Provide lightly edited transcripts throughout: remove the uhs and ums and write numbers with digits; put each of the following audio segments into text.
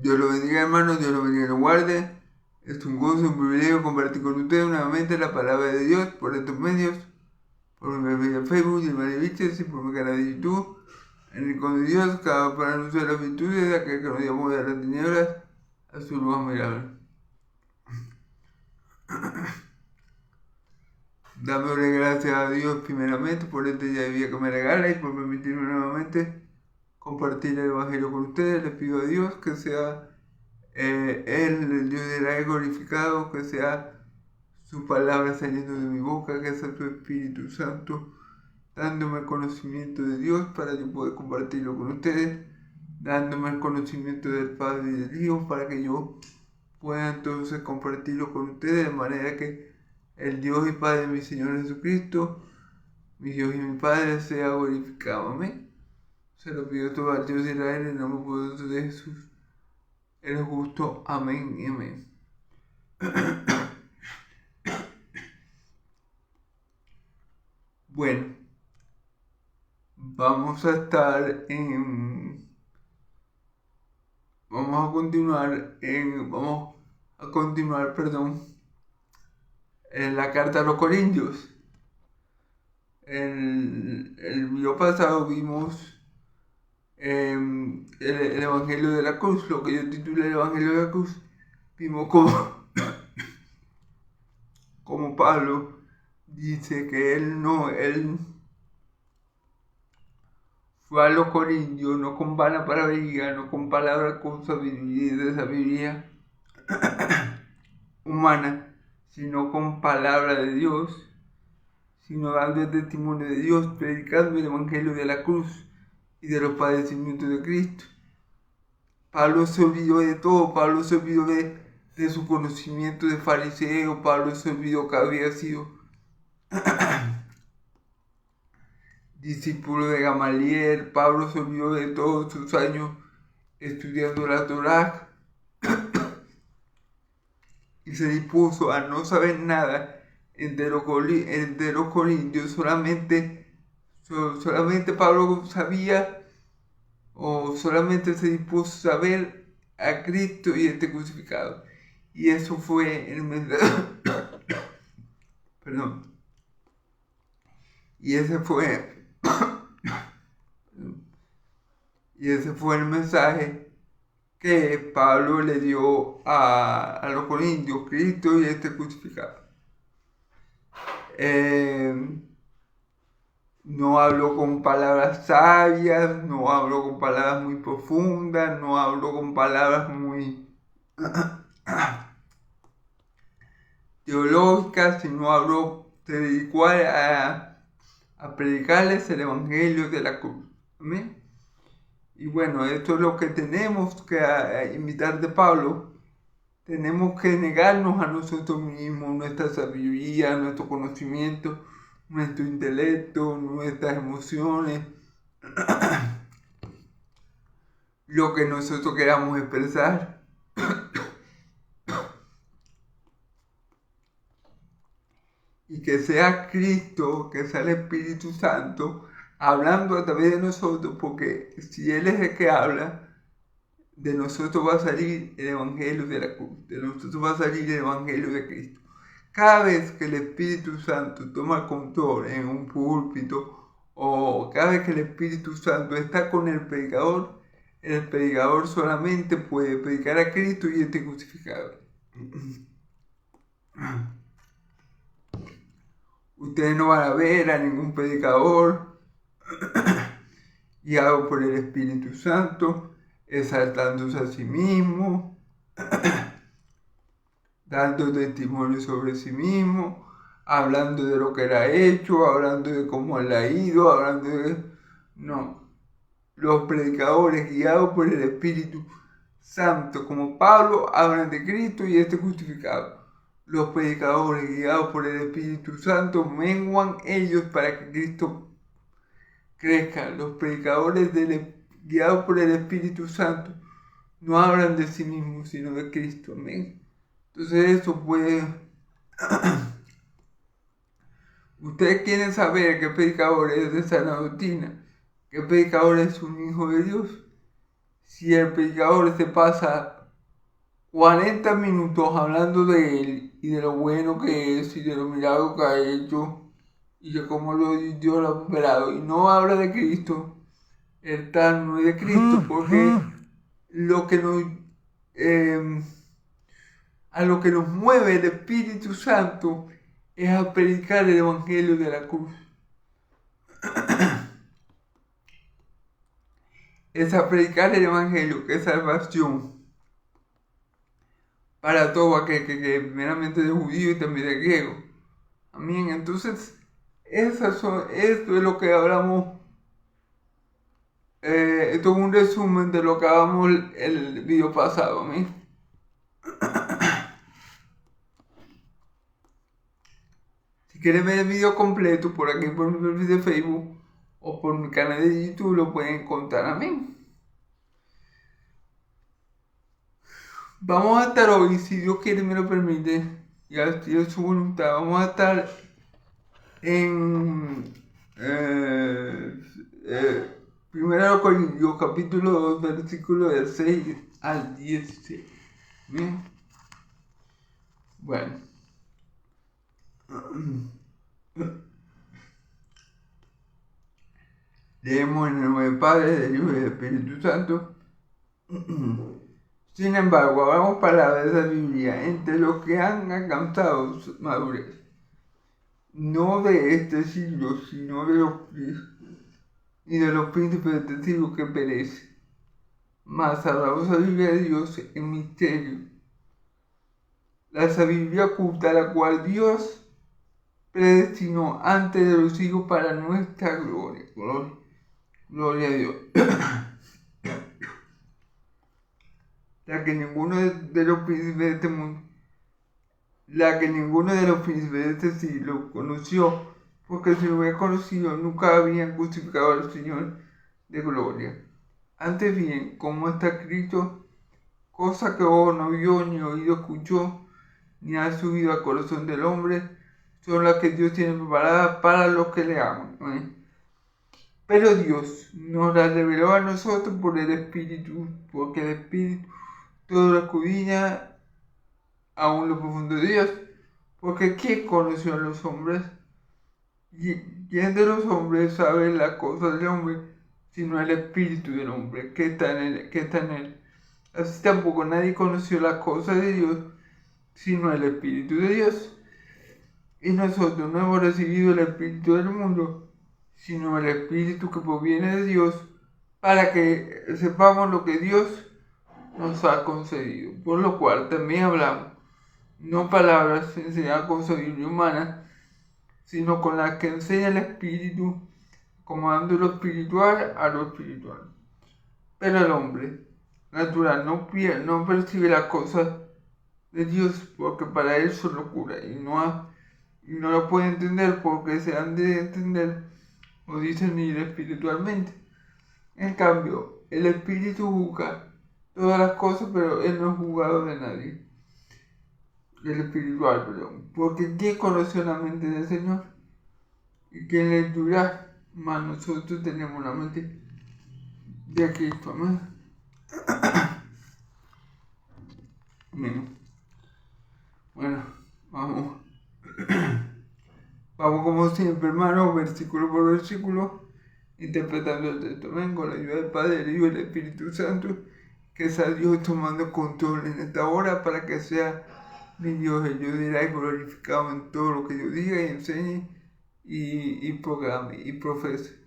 Dios lo bendiga, hermanos, Dios lo bendiga y lo guarde. Es un gozo, un privilegio compartir con ustedes nuevamente la palabra de Dios por estos medios, por mi perfil de Facebook, Gilmar Viches, y por mi canal de YouTube. En el con Dios, cada para anunciar las virtudes de aquel que nos llamó de las tinieblas a su luz admirable. Dándole gracias a Dios primeramente por este día de vida que me regala y por permitirme nuevamente compartir el Evangelio con ustedes. Les pido a Dios que sea Él, el Dios de la glorificado, que sea su palabra saliendo de mi boca, que sea su Espíritu Santo dándome el conocimiento de Dios para yo poder compartirlo con ustedes, dándome el conocimiento del Padre y del Hijo para que yo pueda entonces compartirlo con ustedes de manera que el Dios y Padre de mi Señor Jesucristo, mi Dios y mi Padre, sea glorificado. Amén. Se lo pido todo al Dios de Israel en el nombre poderoso de Jesús, el justo. Amén y amén. Bueno, vamos a estar en... Vamos a continuar, en la carta a los Corintios. El video pasado vimos el Evangelio de la Cruz, lo que yo titulé el Evangelio de la Cruz. Vimos como Pablo dice que él fue a los Corintios no con vana palabrería, no con palabras con sabiduría humana, sino con palabra de Dios, sino dando el testimonio de Dios, predicando el Evangelio de la cruz y de los padecimientos de Cristo. Pablo se olvidó de todo, Pablo se olvidó de su conocimiento de fariseo, Pablo se olvidó que había sido discípulo de Gamaliel, Pablo se olvidó de todos sus años estudiando la Torá y se dispuso a no saber nada de los corintios, solamente Pablo sabía o solamente se dispuso a saber a Cristo y este crucificado. Y eso fue el mensaje. Perdón. Y ese fue el mensaje que Pablo le dio a los corintios, Cristo y este crucificado. No hablo con palabras sabias, no hablo con palabras muy profundas, no hablo con palabras muy teológicas, sino hablo, se dedicó a predicarles el Evangelio de la cruz. ¿Amén? Y bueno, esto es lo que tenemos que imitar de Pablo. Tenemos que negarnos a nosotros mismos, nuestra sabiduría, nuestro conocimiento, nuestro intelecto, nuestras emociones, lo que nosotros queramos expresar. Y que sea Cristo, que sea el Espíritu Santo, hablando a través de nosotros, porque si Él es el que habla, de nosotros va a salir el Evangelio de la cruz, de nosotros va a salir el Evangelio de Cristo. Cada vez que el Espíritu Santo toma control en un púlpito, o cada vez que el Espíritu Santo está con el predicador solamente puede predicar a Cristo y este crucificado. Ustedes no van a ver a ningún predicador guiado por el Espíritu Santo, exaltándose a sí mismo, dando testimonio sobre sí mismo, hablando de lo que él ha hecho, hablando de cómo él ha ido, hablando de... No, los predicadores guiados por el Espíritu Santo, como Pablo, hablan de Cristo y este crucificado. Los predicadores guiados por el Espíritu Santo menguan ellos para que Cristo crezca. Los predicadores guiados por el Espíritu Santo no hablan de sí mismos, sino de Cristo. Amén. Entonces eso puede... Ustedes quieren saber qué predicador es de sana doctrina, qué predicador es un hijo de Dios. si el predicador se pasa 40 minutos hablando de él y de lo bueno que es y de los milagros que ha hecho y de cómo Dios lo ha prosperado y no habla de Cristo, el tal no es de Cristo, porque lo que nos, a lo que nos mueve el Espíritu Santo es a predicar el Evangelio de la cruz. Es a predicar el Evangelio, que es salvación para todo aquel que primeramente de judío y también de griego. Amén. Entonces, esto es lo que hablamos. Esto es un resumen de lo que hablamos el video pasado. Amén. Si quieren ver el video completo por aquí por mi perfil de Facebook o por mi canal de YouTube, lo pueden encontrar. Amén. Vamos a estar hoy, si Dios quiere y me lo permite, y a su voluntad, vamos a estar en 1 Corintios capítulo 2, versículo del 6 al 16. ¿Bien? Bueno. Leemos en el nombre del Padre, del Hijo y del Espíritu Santo. Sin embargo, hablamos palabras de sabiduría entre los que han alcanzado madurez, no de este siglo, sino de los príncipes de este siglo que perecen. Mas hablamos sabiduría de Dios en misterio, la sabiduría oculta, la cual Dios predestinó antes de los siglos para nuestra gloria. Gloria a Dios. La que ninguno de los príncipes de este mundo, la que ninguno de los príncipes de este siglo conoció, porque si lo hubiera conocido nunca habían crucificado al Señor de gloria. Antes bien, como está escrito, cosa que ojo no vio, ni oído escuchó, ni ha subido al corazón del hombre, son las que Dios tiene preparadas para los que le aman. Pero Dios nos las reveló a nosotros por el Espíritu, porque el Espíritu todo lo escudriña aún lo profundo de Dios, porque ¿quién conoció a los hombres? ¿Quién de los hombres sabe las cosas del hombre, sino el Espíritu del hombre que está en él? Así tampoco nadie conoció las cosas de Dios, sino el Espíritu de Dios. Y nosotros no hemos recibido el Espíritu del mundo, sino el Espíritu que proviene de Dios, para que sepamos lo que Dios nos ha concedido. Por lo cual también hablamos, no palabras enseñadas con sabiduría humana, sino con las que enseña el Espíritu, acomodando lo espiritual a lo espiritual. Pero el hombre natural no percibe las cosas de Dios, porque para él son locura, y no lo puede entender, porque se han de entender o discernir espiritualmente. En cambio, el Espíritu juzga todas las cosas, pero él no es juzgado de nadie. El espiritual, perdón. Porque ¿quién conoció la mente del Señor? ¿Y quién le dirá? Mas nosotros tenemos la mente de Cristo. Amén. Bien. Bueno, vamos. Vamos como siempre, hermano, versículo por versículo, interpretando el texto. Amén. Con la ayuda del Padre, del Hijo y del Espíritu Santo, que sea Dios tomando control en esta hora para que sea mi Dios, el yo dirá y glorificado en todo lo que yo diga y enseñe y programe y profese.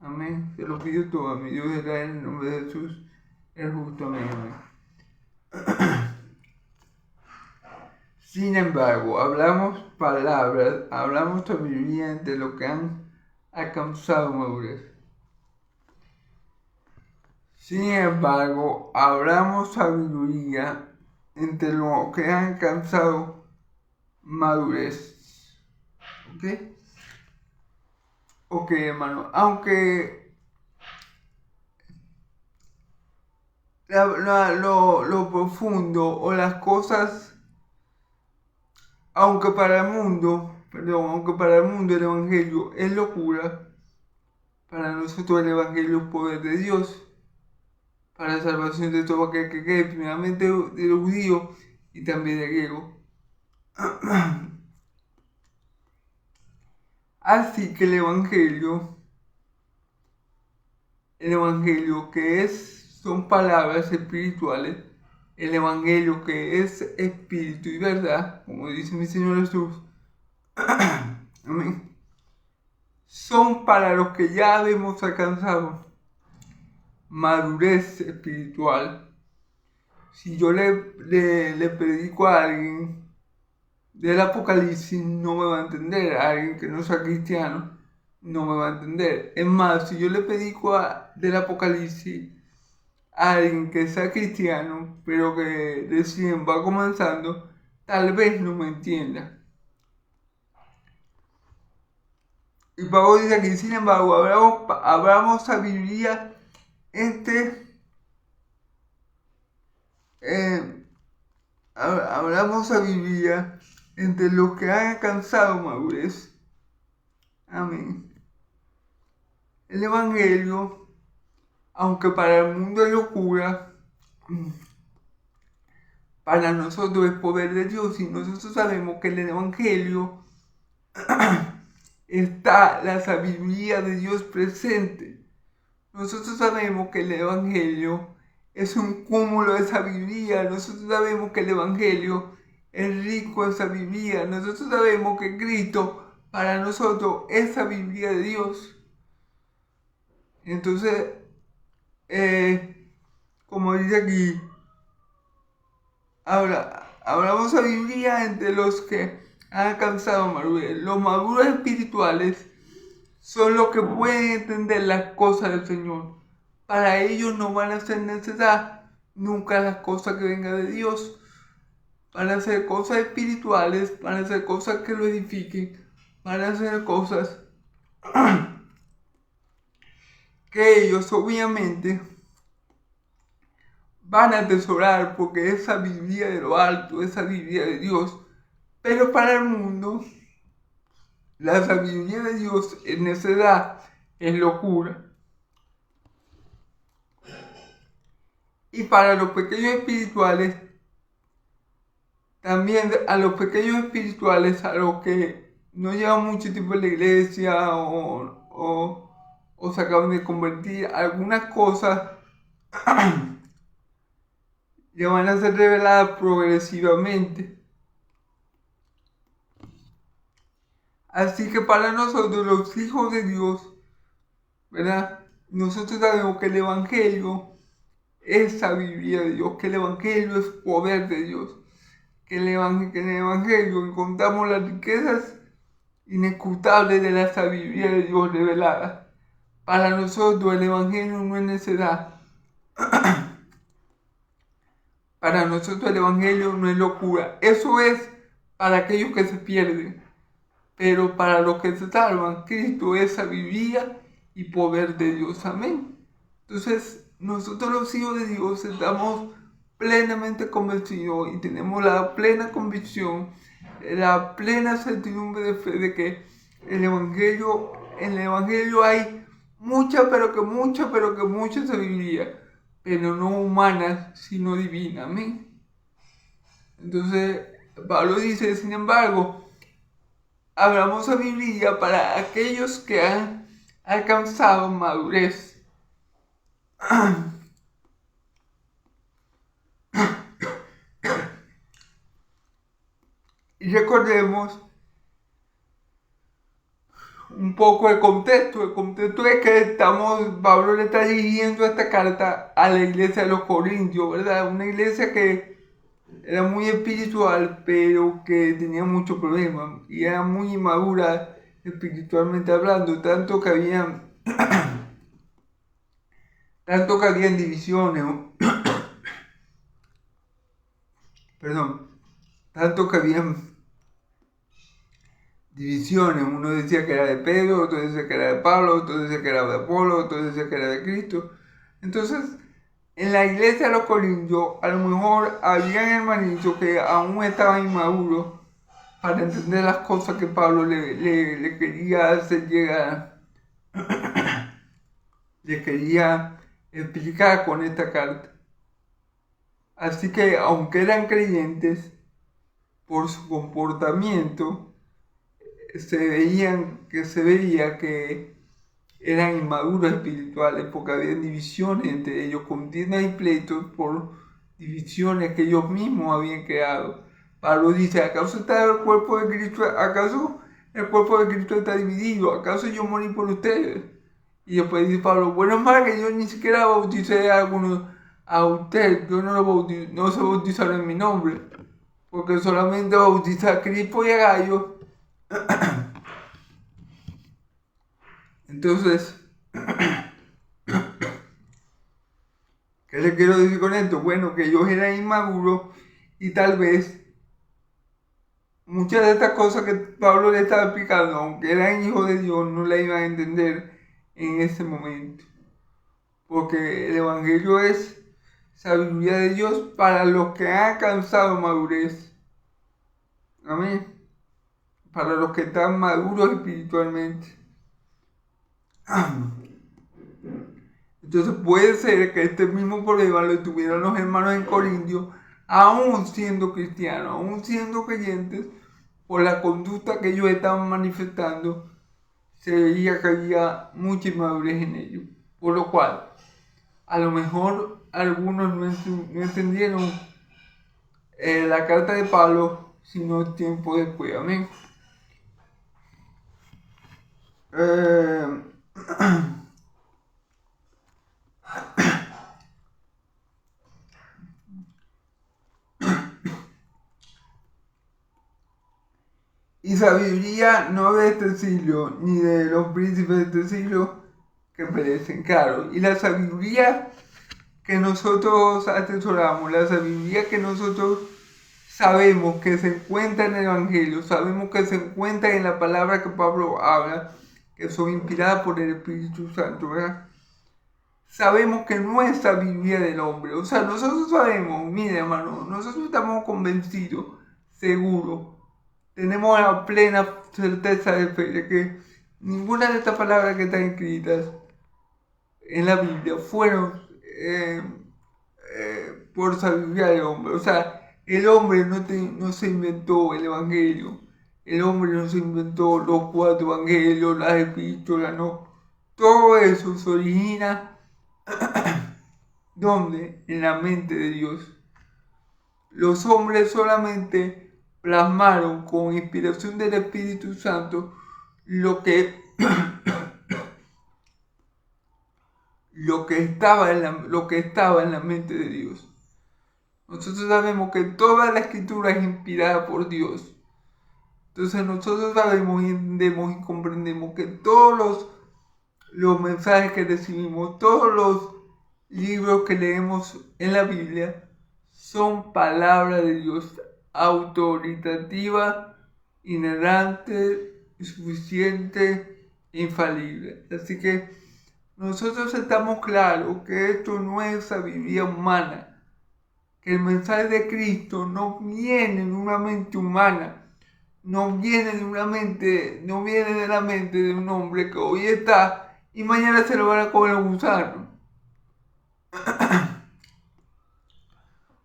Amén. Se lo pido todo a mi Dios dirá en el nombre de Jesús, el justo. Amén. Amén. Sin embargo, hablamos palabras, hablamos sabiduría entre los que han alcanzado madurez. Sin embargo, hablamos sabiduría entre los que han alcanzado madurez. ¿Ok? Ok, hermano. Aunque lo profundo o las cosas, aunque para el mundo el Evangelio es locura, para nosotros el Evangelio es poder de Dios para la salvación de todo aquel que cree, primeramente de los judíos y también de griegos. Así que el Evangelio que son palabras espirituales, el Evangelio que es espíritu y verdad, como dice mi Señor Jesús, amén, son para los que ya hemos alcanzado madurez espiritual. Si yo le predico a alguien del Apocalipsis, no me va a entender. A alguien que no sea cristiano, no me va a entender. Es más, si yo le predico del Apocalipsis a alguien que sea cristiano, pero que recién va comenzando, tal vez no me entienda. Y Pablo dice aquí, sin embargo, hablamos sabiduría hablamos sabiduría entre los que han alcanzado madurez. Amén. El Evangelio, aunque para el mundo es locura, para nosotros es poder de Dios, y nosotros sabemos que en el Evangelio está la sabiduría de Dios presente. Nosotros sabemos que el Evangelio es un cúmulo de sabiduría. Nosotros sabemos que el Evangelio es rico en sabiduría. Nosotros sabemos que Cristo para nosotros es sabiduría de Dios. Entonces, como dice aquí, hablamos sabiduría entre los que han alcanzado madurez. Los maduros espirituales son los que pueden entender las cosas del Señor. Para ellos no van a ser necesidad nunca las cosas que vengan de Dios. Van a ser cosas espirituales, van a ser cosas que lo edifiquen, van a ser cosas que ellos obviamente van a atesorar porque es sabiduría de lo alto, es sabiduría de Dios. Pero para el mundo, la sabiduría de Dios es necedad, es locura. Y para los pequeños espirituales, también a los pequeños espirituales, a los que no llevan mucho tiempo en la iglesia o se acaban de convertir, algunas cosas le van a ser reveladas progresivamente. Así que para nosotros, los hijos de Dios, ¿verdad? Nosotros sabemos que el Evangelio es sabiduría de Dios, que el Evangelio es poder de Dios, que en el Evangelio encontramos las riquezas inescrutables de la sabiduría de Dios revelada. Para nosotros el Evangelio no es necedad. Para nosotros el Evangelio no es locura. Eso es para aquellos que se pierden. Pero para los que se salvan, Cristo es sabiduría y poder de Dios. Amén. Entonces, nosotros los hijos de Dios estamos plenamente convencidos y tenemos la plena convicción, la plena certidumbre de fe de que en el Evangelio hay mucha sabiduría, pero no humana, sino divina. Amén. Entonces, Pablo dice, sin embargo, hablamos sabiduría para aquellos que han alcanzado madurez. Y recordemos un poco el contexto. El contexto es que Pablo le está dirigiendo esta carta a la iglesia de los Corintios, ¿verdad? Una iglesia que era muy espiritual, pero que tenía muchos problemas y era muy inmadura espiritualmente hablando, tanto que habían divisiones, tanto que habían divisiones. Uno decía que era de Pedro, otro decía que era de Pablo, otro decía que era de Apolo, otro decía que era de Cristo. Entonces, en la iglesia de los Corintios, a lo mejor habían hermanitos que aún estaban inmaduros para entender las cosas que Pablo le quería hacer llegar. Le quería explicar con esta carta. Así que, aunque eran creyentes, por su comportamiento, se veía que eran inmaduros espirituales, porque había divisiones entre ellos, contiendas y pleitos por divisiones que ellos mismos habían creado. Pablo dice, ¿acaso está el cuerpo de Cristo? ¿Acaso el cuerpo de Cristo está dividido? ¿Acaso yo morí por ustedes? Y después dice Pablo, bueno, es más que yo ni siquiera bauticé a algunos a usted, yo no se bautizaron en mi nombre, porque solamente bauticé a Cristo y a Gallo. Entonces, ¿qué le quiero decir con esto? Bueno, que ellos eran inmaduros y tal vez muchas de estas cosas que Pablo le estaba explicando, aunque eran hijos de Dios, no la iban a entender en ese momento. Porque el Evangelio es sabiduría de Dios para los que han alcanzado madurez. Amén. Para los que están maduros espiritualmente. Entonces puede ser que este mismo problema lo tuvieran los hermanos en Corintios, aún siendo cristianos, aún siendo creyentes, por la conducta que ellos estaban manifestando, se veía que había mucha inmadurez en ellos. Por lo cual, a lo mejor algunos no entendieron la carta de Pablo, sino tiempo después. Amén. Y sabiduría no de este siglo, ni de los príncipes de este siglo que perecen, claro. Y la sabiduría que nosotros atesoramos, la sabiduría que nosotros sabemos que se encuentra en el Evangelio, sabemos que se encuentra en la palabra que Pablo habla, que son inspiradas por el Espíritu Santo, ¿verdad? Sabemos que no es sabiduría del hombre. O sea, nosotros sabemos, mire hermano, nosotros estamos convencidos, seguros, tenemos la plena certeza de fe de que ninguna de estas palabras que están escritas en la Biblia fueron por sabiduría del hombre. O sea, el hombre no se inventó el Evangelio. El hombre no se inventó los 4 evangelios, las epístolas, no. Todo eso se origina ¿dónde? En la mente de Dios. Los hombres solamente plasmaron con inspiración del Espíritu Santo lo que estaba en la mente de Dios. Nosotros sabemos que toda la escritura es inspirada por Dios. Entonces nosotros sabemos y entendemos y comprendemos que todos los mensajes que recibimos, todos los libros que leemos en la Biblia, son palabra de Dios autoritativa, inerrante, suficiente, infalible. Así que nosotros estamos claros que esto no es sabiduría humana, que el mensaje de Cristo no viene de una mente humana, no viene de la mente de un hombre que hoy está y mañana se lo van a comer los gusanos.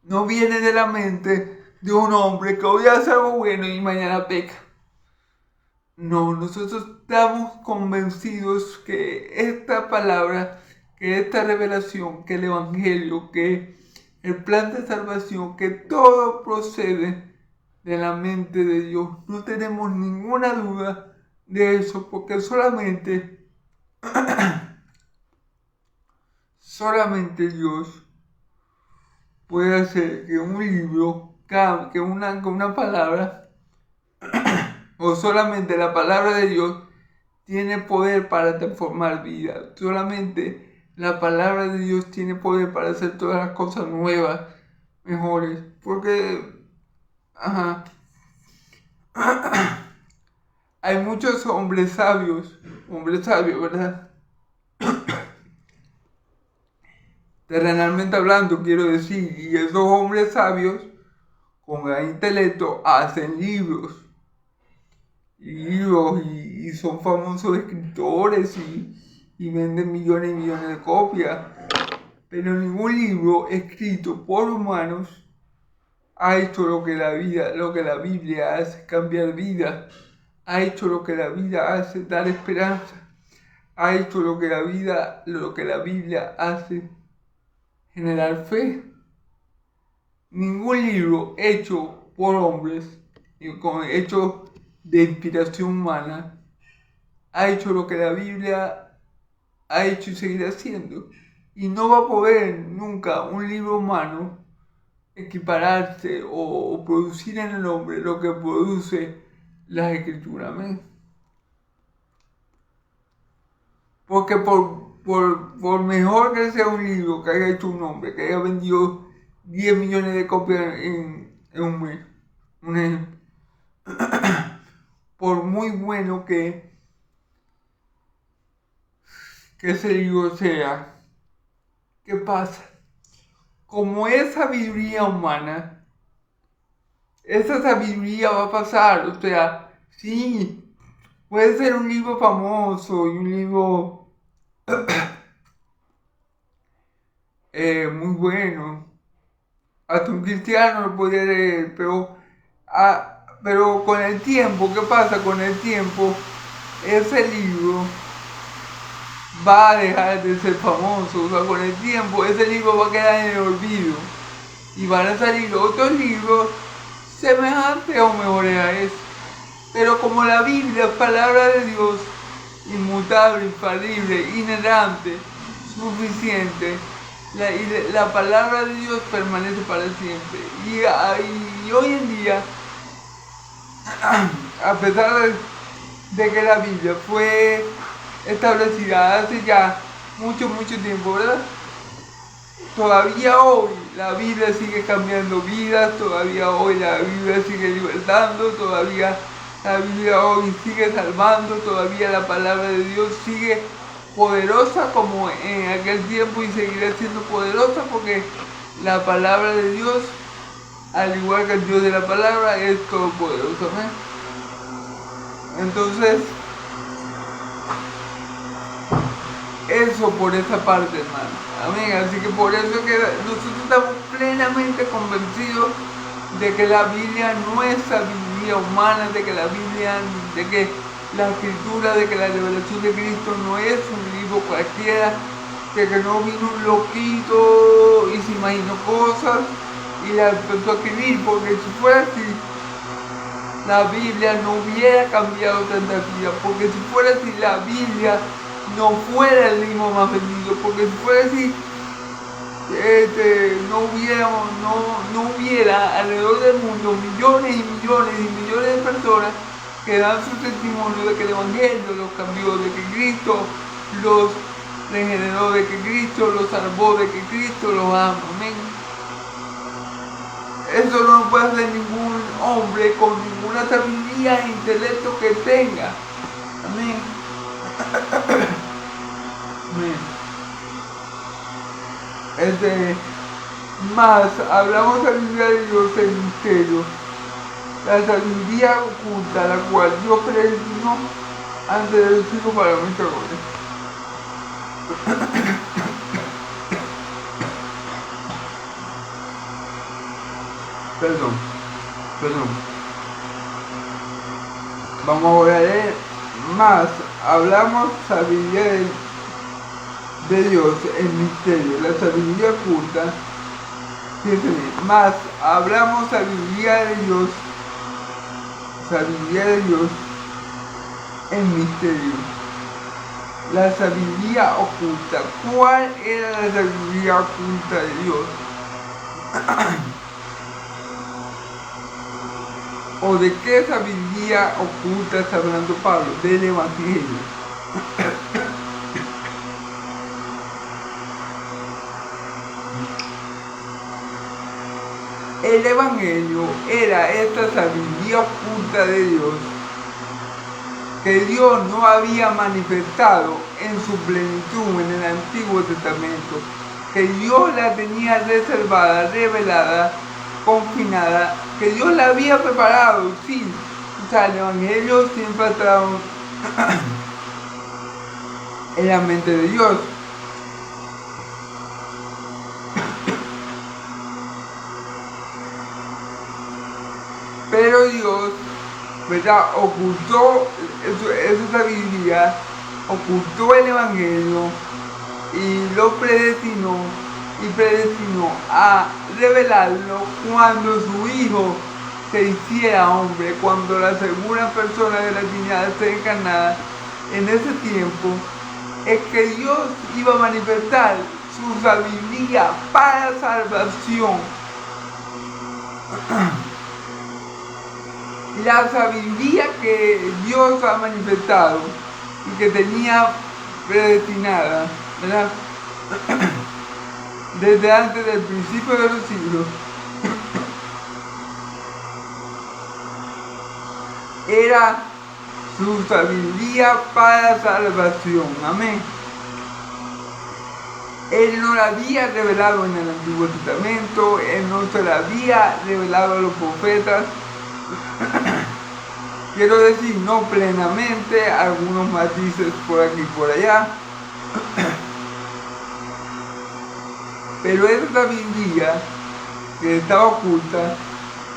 No viene de la mente de un hombre que hoy hace algo bueno y mañana peca. No, nosotros estamos convencidos que esta palabra, que esta revelación, que el Evangelio, que el plan de salvación, que todo procede de la mente de Dios. No tenemos ninguna duda de eso, porque solamente Dios puede hacer que un libro, que una palabra, o solamente la palabra de Dios tiene poder para transformar vidas. Solamente la palabra de Dios tiene poder para hacer todas las cosas nuevas, mejores. Porque, hay muchos hombres sabios, ¿verdad? Terrenalmente hablando, quiero decir, y esos hombres sabios, con gran intelecto, hacen libros, y son famosos escritores, y venden millones y millones de copias. pero ningún libro escrito por humanos ha hecho lo que la Biblia hace, cambiar vidas, ha hecho lo que la vida hace, dar esperanza, ha hecho lo que la Biblia hace, generar fe. Ningún libro hecho por hombres, hecho de inspiración humana, ha hecho lo que la Biblia ha hecho y seguirá haciendo. Y no va a poder nunca un libro humano equipararse o producir en el hombre lo que produce las escrituras. ¿Amén? Porque por mejor que sea un libro que haya hecho un hombre, que haya vendido 10 millones de copias en un mes, un ejemplo, por muy bueno que ese libro sea, ¿qué pasa? Como es sabiduría humana, esa sabiduría va a pasar. O sea, sí, puede ser un libro famoso y un libro muy bueno. Hasta un cristiano lo podría leer, pero con el tiempo, ¿qué pasa? Con el tiempo, ese libro va a dejar de ser famoso. O sea, con el tiempo, ese libro va a quedar en el olvido. Y van a salir otros libros semejantes o mejores a eso. Pero como la Biblia es palabra de Dios, inmutable, infalible, inerrante, suficiente, la palabra de Dios permanece para siempre. Y hoy en día, a pesar de que la Biblia fue establecida hace ya mucho tiempo, ¿verdad? Todavía hoy la Biblia sigue cambiando vidas, todavía hoy la Biblia sigue libertando, todavía la Biblia hoy sigue salvando, todavía la palabra de Dios sigue poderosa como en aquel tiempo y seguirá siendo poderosa porque la palabra de Dios, al igual que el Dios de la palabra, es todopoderoso. Entonces, eso por esa parte, hermano. Amén. Así que por eso que nosotros estamos plenamente convencidos de que la Biblia no es sabiduría humana, de que la Biblia, de que la escritura, de que la revelación de Cristo no es un libro cualquiera, de que no vino un loquito y se imaginó cosas y la empezó a escribir, porque si fuera así, la Biblia no hubiera cambiado tanta vida, porque si fuera así, la Biblia no fuera el libro más vendido, porque si fuera así, no hubiera alrededor del mundo millones y millones de personas que dan su testimonio de que el Evangelio los cambió, de que Cristo los regeneró, de que Cristo los salvó, de que Cristo los ama. Amén. Eso no lo puede hacer ningún hombre con ninguna sabiduría e intelecto que tenga. Amén. Más hablamos de la sabiduría de Dios en misterio, la sabiduría oculta, la cual Dios predestinó antes de los siglos para nuestra gloria. Perdón. Vamos a leer más. Hablamos sabiduría de Dios en misterio, la sabiduría oculta. Más hablamos sabiduría de Dios en misterio, la sabiduría oculta. ¿Cuál era la sabiduría oculta de Dios? ¿O de qué sabiduría oculta está hablando Pablo? Del Evangelio. El Evangelio era esta sabiduría oculta de Dios que Dios no había manifestado en su plenitud en el Antiguo Testamento, que Dios la tenía reservada, revelada, confinada, que Dios la había preparado, sí. O sea, el Evangelio siempre ha estado en la mente de Dios. Pero Dios, ¿verdad?, ocultó esa sabiduría, ocultó el Evangelio y lo predestinó a revelarlo cuando su Hijo se hiciera hombre, cuando la segunda persona de la Trinidad se encarnara. En ese tiempo es que Dios iba a manifestar su sabiduría para salvación. La sabiduría que Dios ha manifestado y que tenía predestinada, ¿verdad?, desde antes del principio de los siglos, era su sabiduría para salvación. Amén. Él no la había revelado en el Antiguo Testamento, Él no se la había revelado a los profetas. Quiero decir, no plenamente, algunos matices por aquí y por allá. Pero esa sabiduría que estaba oculta,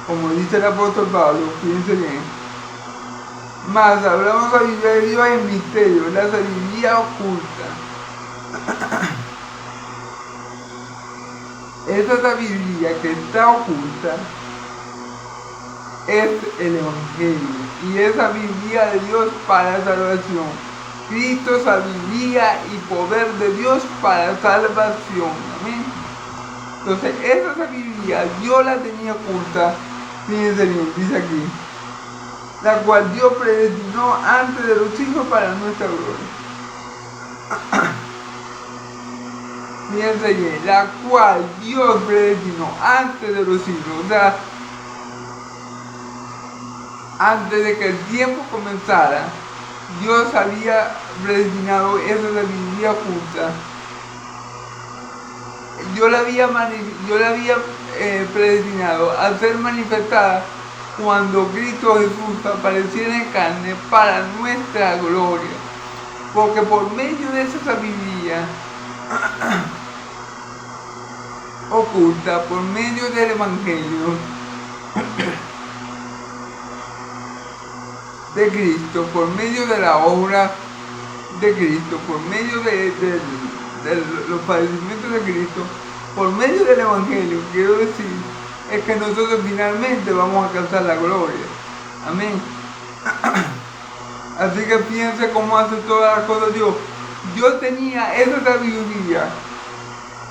como dice el apóstol Pablo, fíjense bien, más hablamos de sabiduría de Dios en misterio, la sabiduría oculta. Esa sabiduría que está oculta es el Evangelio y es sabiduría de Dios para salvación. Cristo, sabiduría y poder de Dios para salvación. Amén. Entonces, esa sabiduría Dios la tenía oculta, fíjense bien, dice aquí, la cual Dios predestinó antes de los siglos para nuestra gloria. Fíjense bien, la cual Dios predestinó antes de los siglos, o sea, antes de que el tiempo comenzara, Dios había predestinado esa sabiduría oculta. Yo la había predestinado a ser manifestada cuando Cristo Jesús apareciera en carne para nuestra gloria. Porque por medio de esa sabiduría oculta, por medio del Evangelio de Cristo, por medio de la obra de Cristo, por medio de los padecimientos de Cristo, por medio del Evangelio, quiero decir, es que nosotros finalmente vamos a alcanzar la gloria. Amén. Así que fíjense cómo hace todas las cosas Dios. Dios tenía esa sabiduría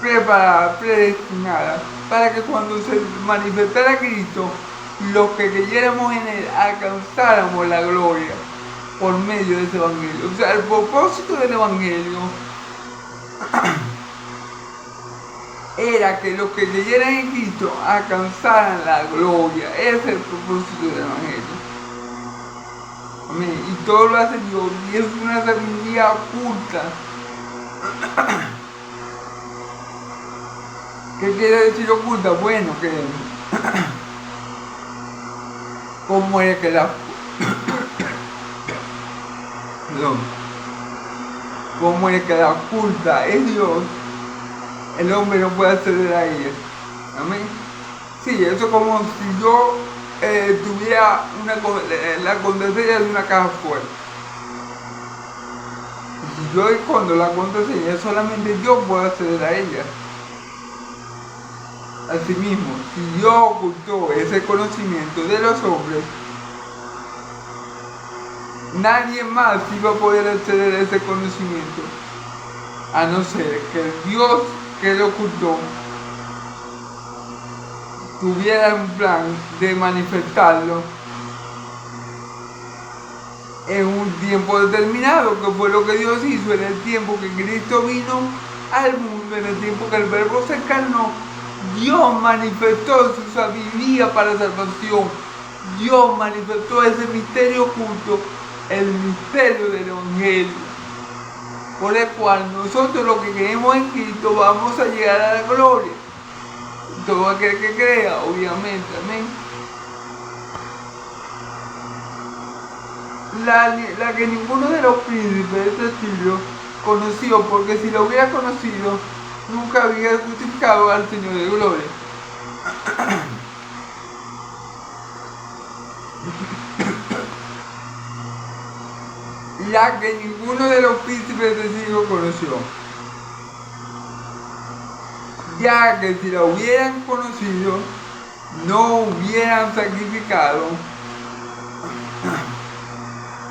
preparada, predestinada, para que cuando se manifestara Cristo, los que creyéramos en Él alcanzáramos la gloria por medio de ese Evangelio. O sea, el propósito del Evangelio era que los que creyeran en Cristo alcanzaran la gloria. Ese es el propósito del Evangelio. Amén. Y todo lo hace Dios, y es una sabiduría oculta. ¿Qué quiere decir oculta? Bueno, que ¿cómo es que la perdón, cómo es que la oculta es Dios? El hombre no puede acceder a ella. Amén. Sí, eso es como si yo tuviera la contraseña de una caja fuerte. Si yo escondo la contraseña, solamente yo puedo acceder a ella. Asimismo, si Dios ocultó ese conocimiento de los hombres, nadie más iba a poder acceder a ese conocimiento, a no ser que el Dios que lo ocultó tuviera un plan de manifestarlo en un tiempo determinado, que fue lo que Dios hizo en el tiempo que Cristo vino al mundo, en el tiempo que el Verbo se encarnó. Dios manifestó su sabiduría para salvación. Dios manifestó ese misterio oculto, el misterio del Evangelio, por el cual nosotros los que creemos en Cristo vamos a llegar a la gloria. Todo aquel que crea, obviamente, amén. La que ninguno de los príncipes de este siglo conoció, porque si lo hubiera conocido, nunca había justificado al Señor de gloria. la que ninguno de los príncipes de siglo conoció, ya que si la hubieran conocido, no hubieran sacrificado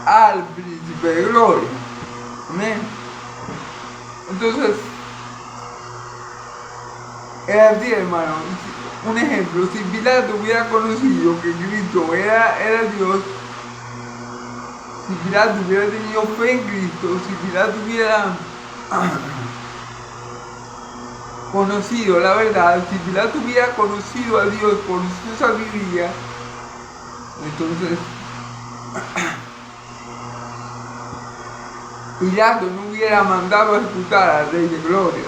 al príncipe de gloria. Amén. Entonces, es así, hermano. Un ejemplo, si Pilato hubiera conocido que Cristo era Dios, si Pilato hubiera tenido fe en Cristo, si Pilato hubiera conocido la verdad, si Pilato hubiera conocido a Dios por su sabiduría, entonces Pilato no hubiera mandado a ejecutar al Rey de Gloria.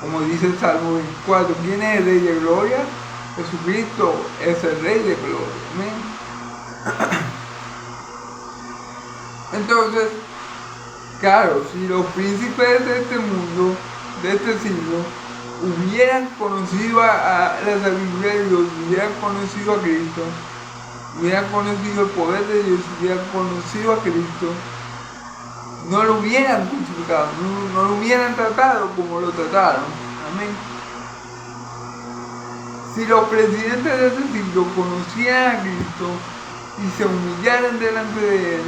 Como dice el Salmo 24, ¿quién es el Rey de Gloria? Jesucristo es el Rey de Gloria. Amén. Entonces, claro, si los príncipes de este mundo, de este siglo, hubieran conocido a la sabiduría de Dios, hubieran conocido a Cristo, hubieran conocido el poder de Dios, hubieran conocido a Cristo, no lo hubieran crucificado, no lo hubieran tratado como lo trataron. Amén. Si los presidentes de ese siglo conocieran a Cristo y se humillaran delante de Él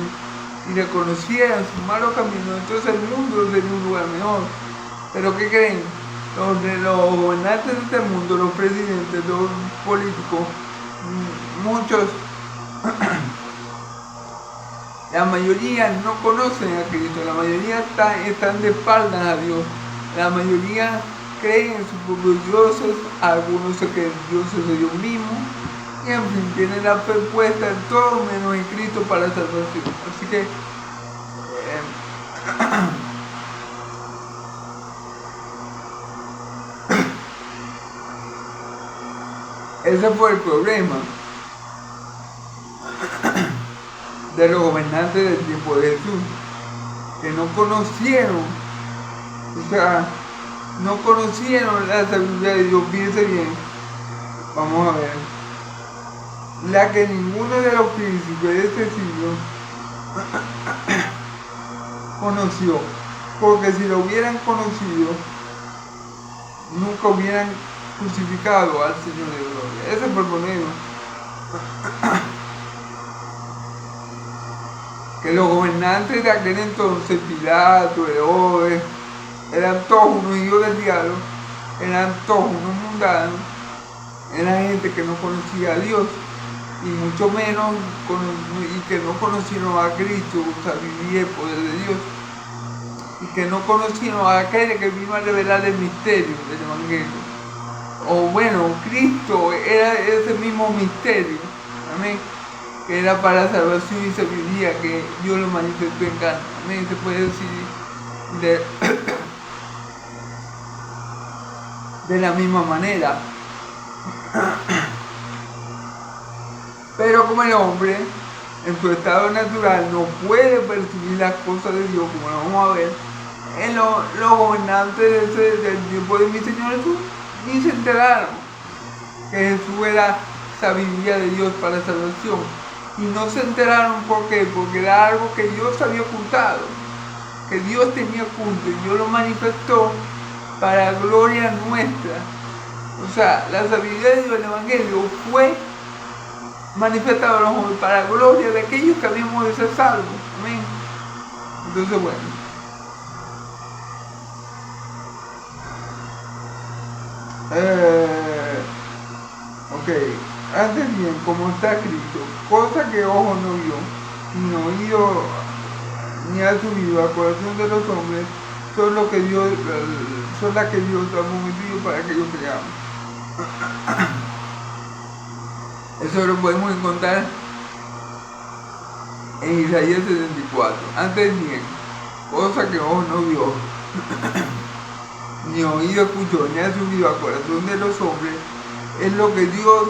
y reconocieran su malo camino, entonces el mundo sería un lugar mejor. Pero ¿qué creen? Los gobernantes de este mundo, los presidentes, los políticos, muchos, la mayoría no conocen a Cristo, la mayoría están de espaldas a Dios, la mayoría creen en sus propios dioses, algunos se creen dioses de Dios mismo, y en fin, tienen la fe puesta en todo menos en Cristo para salvación. Así que ese fue el problema de los gobernantes del tiempo de Jesús, que no conocieron, no conocieron la sabiduría de Dios. Fíjense bien, vamos a ver, la que ninguno de los príncipes de este siglo conoció, porque si lo hubieran conocido, nunca hubieran crucificado al Señor de Gloria. Ese fue el problema. Que los gobernantes de aquel entonces, Pilato, Herodes, eran todos unos hijos del diablo, eran todos unos mundanos, eran gente que no conocía a Dios, y mucho menos y que no conocieron a Cristo, sabiduría y el poder de Dios, y que no conocieron a aquel que vino a revelar el misterio del Evangelio. O bueno, Cristo era ese mismo misterio, amén, que era para salvación y sabiduría, que Dios lo manifestó en carne. Amén, se puede decir de la misma manera. Pero como el hombre en su estado natural no puede percibir las cosas de Dios, como lo vamos a ver, los gobernantes del tiempo de mi Señor Jesús ni se enteraron que Jesús era sabiduría de Dios para salvación. Y no se enteraron, ¿por qué? Porque era algo que Dios había ocultado, que Dios tenía oculto, y Dios lo manifestó para gloria nuestra. O sea, la sabiduría de Dios, el Evangelio, fue manifestado a los hombres para gloria de aquellos que habíamos de ser salvos. Amén. Entonces, bueno. Ok, antes bien, como está escrito, cosa que ojo no vio, ni oído, ni ha subido al corazón de los hombres, son las que Dios ha prometido para aquellos que le aman. Eso lo podemos encontrar en Isaías 74. Antes bien, cosa que ojo no vio, ni oído escuchó, ni ha subido al corazón de los hombres, es lo que Dios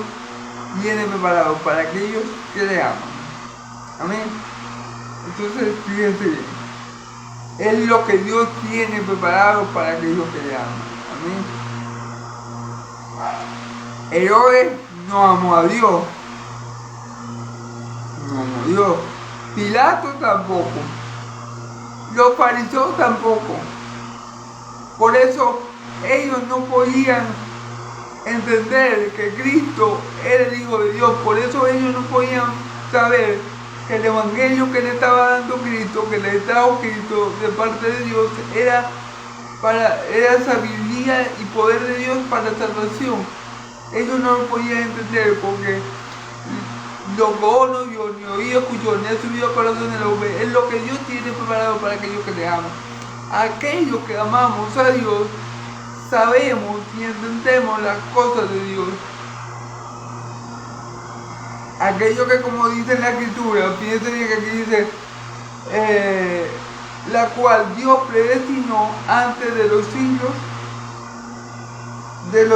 tiene preparado para aquellos que le aman. Amén. Entonces, fíjense bien, es lo que Dios tiene preparado para aquellos que le aman. Amén. Herodes no amó a Dios. como Dios. Pilato tampoco. Los fariseos tampoco. Por eso ellos no podían entender que Cristo era el Hijo de Dios. Por eso ellos no podían saber que el evangelio que le estaba dando Cristo, que le trajo Cristo de parte de Dios, era sabiduría y poder de Dios para salvación. Ellos no lo podían entender porque lo que vos no vio, ni oído escuchó, ni ha subido al corazón del hombre, es lo que Dios tiene preparado para aquellos que le aman. Aquellos que amamos a Dios, sabemos y entendemos las cosas de Dios. Aquello que, como dice en la Escritura, fíjense bien que aquí dice, la cual Dios predestinó antes de los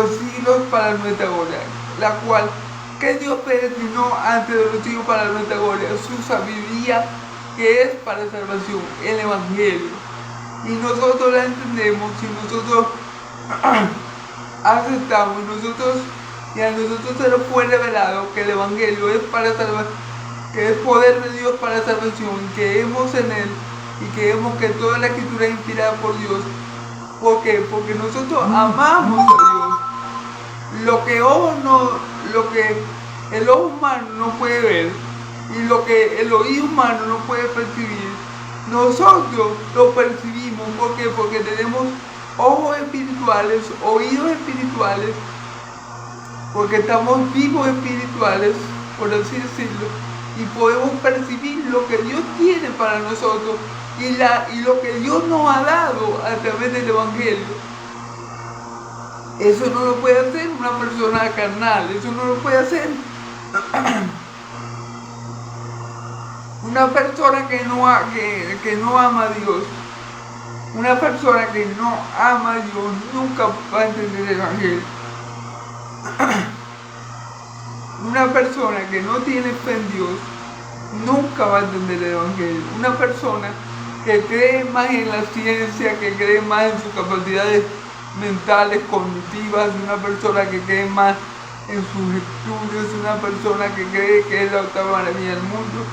siglos para nuestra gloria. La cual, que Dios predestinó antes de los siglos para nuestra gloria, su sabiduría que es para salvación, el Evangelio. Y nosotros la entendemos y nosotros aceptamos y a nosotros se nos fue revelado que el Evangelio es para salvar, que es poder de Dios para salvación, y creemos en Él y creemos que toda la Escritura es inspirada por Dios. ¿Por qué? Porque nosotros amamos a Dios. Lo que el ojo humano no puede ver y lo que el oído humano no puede percibir, nosotros lo percibimos. ¿Por qué? Porque tenemos ojos espirituales, oídos espirituales, porque estamos vivos espirituales, por así decirlo, y podemos percibir lo que Dios tiene para nosotros y lo que Dios nos ha dado a través del Evangelio. Eso no lo puede hacer una persona carnal, eso no lo puede hacer una persona que no ama a Dios. Una persona que no ama a Dios nunca va a entender el Evangelio. Una persona que no tiene fe en Dios nunca va a entender el Evangelio. Una persona que cree más en la ciencia, que cree más en sus capacidades mentales, cognitivas, una persona que cree más en sus estudios, una persona que cree que es la octava maravilla del mundo,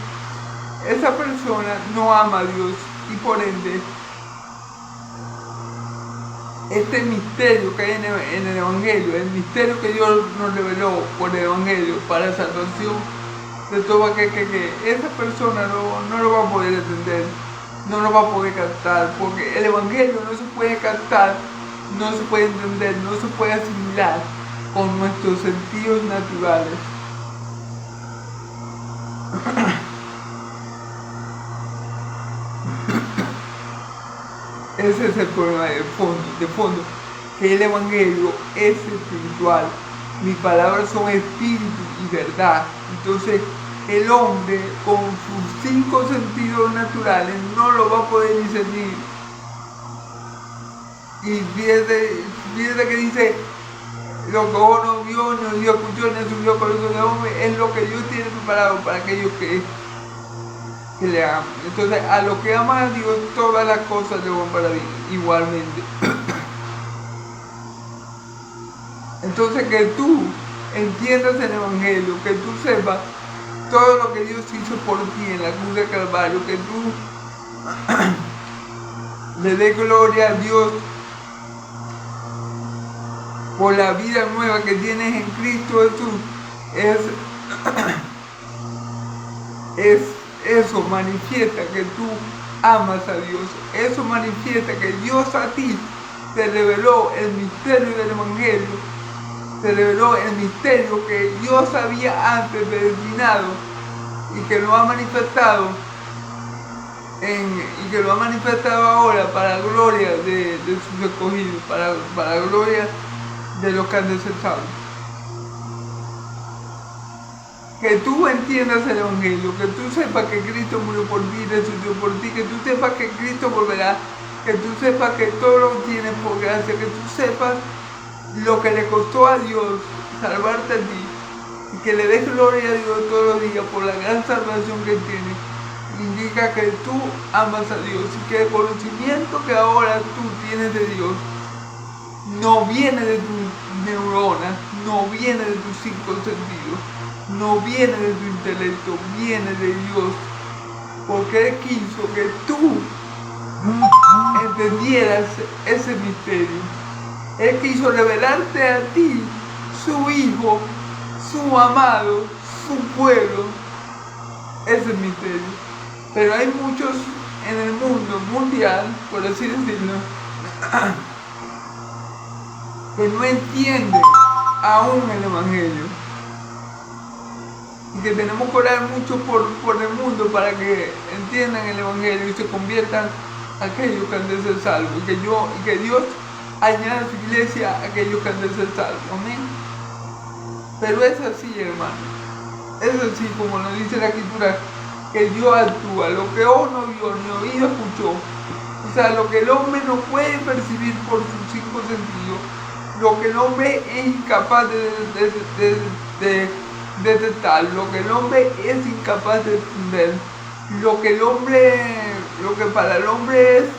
esa persona no ama a Dios y por ende este misterio que hay en el Evangelio, el misterio que Dios nos reveló por el Evangelio para salvación de todo aquel que esa persona no lo va a poder entender, no lo va a poder captar, porque el Evangelio no se puede captar, no se puede entender, no se puede asimilar con nuestros sentidos naturales. Ese es el problema de fondo, que el Evangelio es espiritual. Mis palabras son espíritu y verdad. Entonces, el hombre con sus 5 sentidos naturales no lo va a poder discernir. Y fíjate que dice, lo que vos no vio, no dio escuchó, ni subió al corazón del hombre, es lo que Dios tiene preparado para aquellos que le aman. Entonces, a los que aman a Dios, todas las cosas le van para bien, igualmente. Entonces, que tú entiendas el Evangelio, que tú sepas todo lo que Dios hizo por ti en la cruz de Calvario, que tú le des gloria a Dios por la vida nueva que tienes en Cristo Jesús, eso manifiesta que tú amas a Dios. Eso manifiesta que Dios a ti te reveló el misterio del Evangelio, te reveló el misterio que Dios había antes predestinado y que lo ha manifestado y que lo ha manifestado ahora para la gloria de sus escogidos, para la gloria de los que han de ser salvos. Que tú entiendas el Evangelio, que tú sepas que Cristo murió por ti, resucitó por ti, que tú sepas que Cristo volverá, que tú sepas que todo lo tienes por gracia, que tú sepas lo que le costó a Dios salvarte a ti y que le des gloria a Dios todos los días por la gran salvación que tiene. Indica que tú amas a Dios y que el conocimiento que ahora tú tienes de Dios no viene de tus neuronas, no viene de tus cinco sentidos, no viene de tu intelecto, viene de Dios, porque Él quiso que tú entendieras ese misterio. Él quiso revelarte a ti, su Hijo, su amado, su pueblo, ese misterio. Pero hay muchos en el mundo mundial, por así decirlo, que no entienden aún el Evangelio. Y que tenemos que orar mucho por el mundo para que entiendan el Evangelio y se conviertan aquellos que han de ser salvos. Y que Dios añada a su iglesia aquellos que han de ser salvos. Amén. Pero es así, hermano. Es así como nos dice la Escritura, que Dios actúa. Lo que ojo no vio, ni oído escuchó. O sea, lo que el hombre no puede percibir por sus cinco sentidos, lo que el hombre es incapaz de detectar, lo que el hombre es incapaz de entender, lo que para el hombre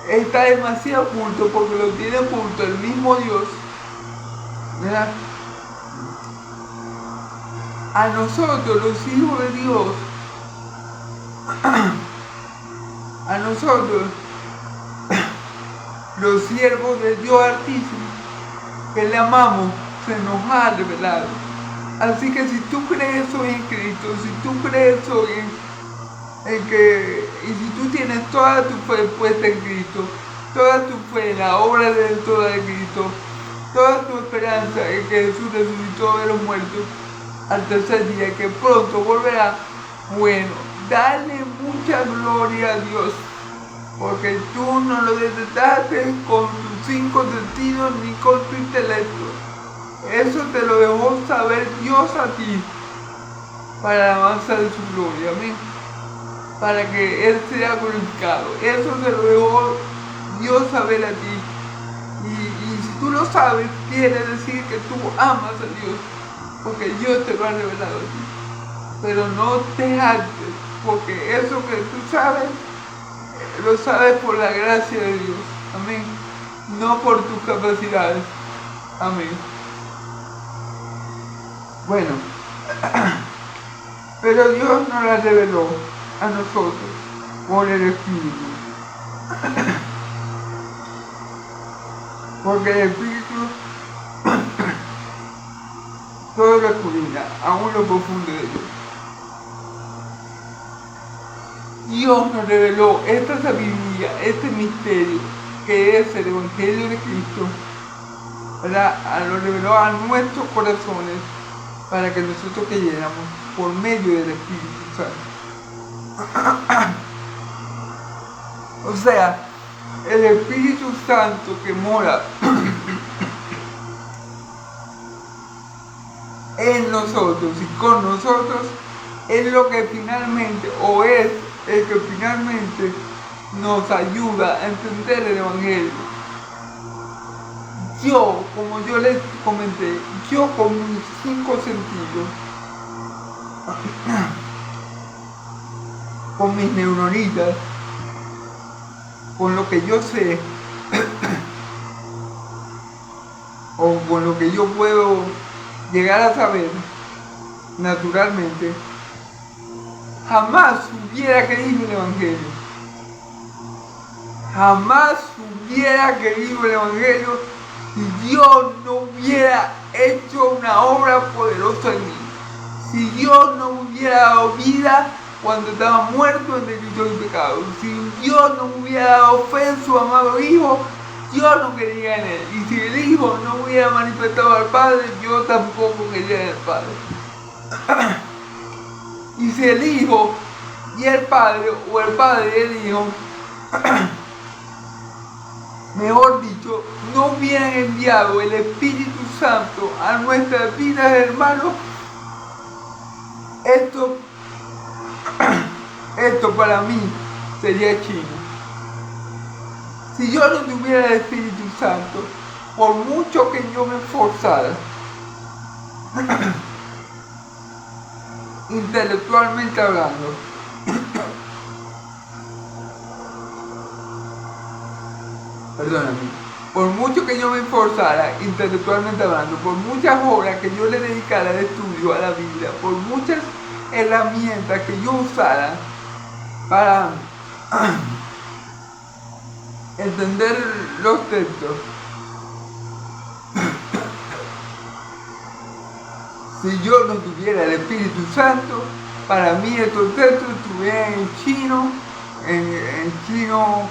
está demasiado oculto, porque lo tiene oculto el mismo Dios, ¿verdad? A nosotros, los hijos de Dios, a nosotros, los siervos de Dios Altísimo, que le amamos, se nos ha revelado. Así que si tú crees hoy en Cristo, si tú crees hoy y si tú tienes toda tu fe puesta en Cristo, toda tu fe en la obra redentora de Cristo, toda tu esperanza en que Jesús resucitó de los muertos al tercer día, que pronto volverá, bueno, dale mucha gloria a Dios, porque tú no lo detectaste con tus cinco sentidos ni con tu intelecto. Eso te lo dejó saber Dios a ti, para la alabanza de su gloria, amén. Para que Él sea glorificado. Eso te lo dejó Dios saber a ti. Y si tú lo sabes, quiere decir que tú amas a Dios, porque Dios te lo ha revelado a ti. Pero no te jactes, porque eso que tú sabes, lo sabes por la gracia de Dios, amén. No por tus capacidades, amén. Bueno, pero Dios nos la reveló a nosotros por el Espíritu. Porque el Espíritu todo lo escudriña, aún lo profundo de Dios. Dios nos reveló esta sabiduría, este misterio que es el Evangelio de Cristo, lo reveló a nuestros corazones, para que nosotros creyéramos por medio del Espíritu Santo. O sea, el Espíritu Santo que mora en nosotros y con nosotros es lo que finalmente, o es el que finalmente nos ayuda a entender el Evangelio. Yo, como yo les comenté, yo con mis cinco sentidos, con mis neuronitas, con lo que yo sé, o con lo que yo puedo llegar a saber naturalmente, jamás hubiera creído el Evangelio. Jamás hubiera creído el Evangelio si Dios no hubiera hecho una obra poderosa en mí. Si Dios no hubiera dado vida cuando estaba muerto en delito y pecado. Si Dios no hubiera dado fe en su amado Hijo, Dios no quería en Él. Y si el Hijo no hubiera manifestado al Padre, yo tampoco quería en el Padre. Y si el Hijo y el Padre, o el Padre y el Hijo, mejor dicho, no hubieran enviado el Espíritu Santo a nuestras vidas, hermanos, esto para mí sería chino. Si yo no tuviera el Espíritu Santo, por mucho que yo me esforzara, intelectualmente hablando, perdóname, por mucho que yo me esforzara intelectualmente hablando, por muchas horas que yo le dedicara al estudio, a la Biblia, por muchas herramientas que yo usara para entender los textos, si yo no tuviera el Espíritu Santo, para mí estos textos estuvieran en chino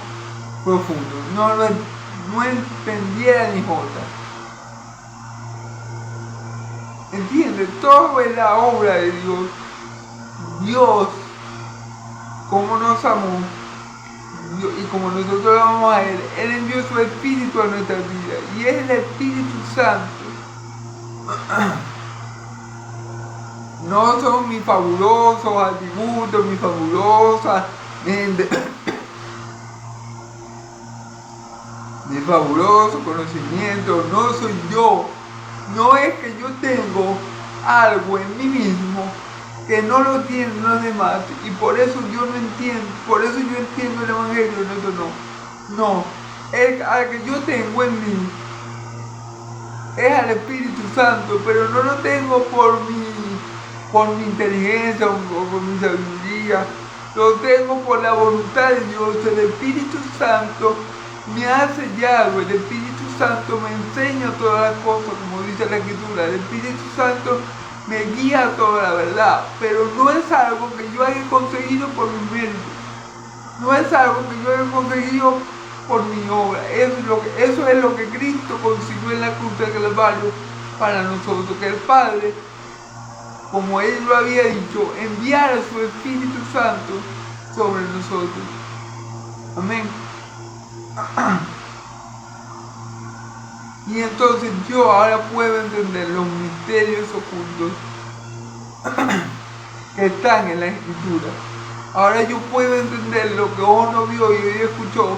profundo, no entendiera ni jota. ¿Entiendes? Todo es la obra de Dios. Dios, como nos amó, y como nosotros lo amamos a Él envió su Espíritu a nuestra vida, y es el Espíritu Santo. No son mis fabulosos atributos, mis fabulosas mi fabuloso conocimiento, no soy yo. No es que yo tengo algo en mí mismo que no lo tienen los demás y por eso yo no entiendo, por eso yo entiendo el Evangelio y nosotros no. No, al que yo tengo en mí es al Espíritu Santo, pero no lo tengo por mi inteligencia o por mi sabiduría, lo tengo por la voluntad de Dios. El Espíritu Santo me ha sellado, el Espíritu Santo me enseña todas las cosas, como dice la Escritura. El Espíritu Santo me guía a toda la verdad, pero no es algo que yo haya conseguido por mi mérito, no es algo que yo haya conseguido por mi obra. Eso es lo que Cristo consiguió en la cruz del Calvario para nosotros, que el Padre, como Él lo había dicho, enviara su Espíritu Santo sobre nosotros. Amén. Y entonces yo ahora puedo entender los misterios ocultos que están en la Escritura. Ahora yo puedo entender lo que ojo no vio y oído escuchó,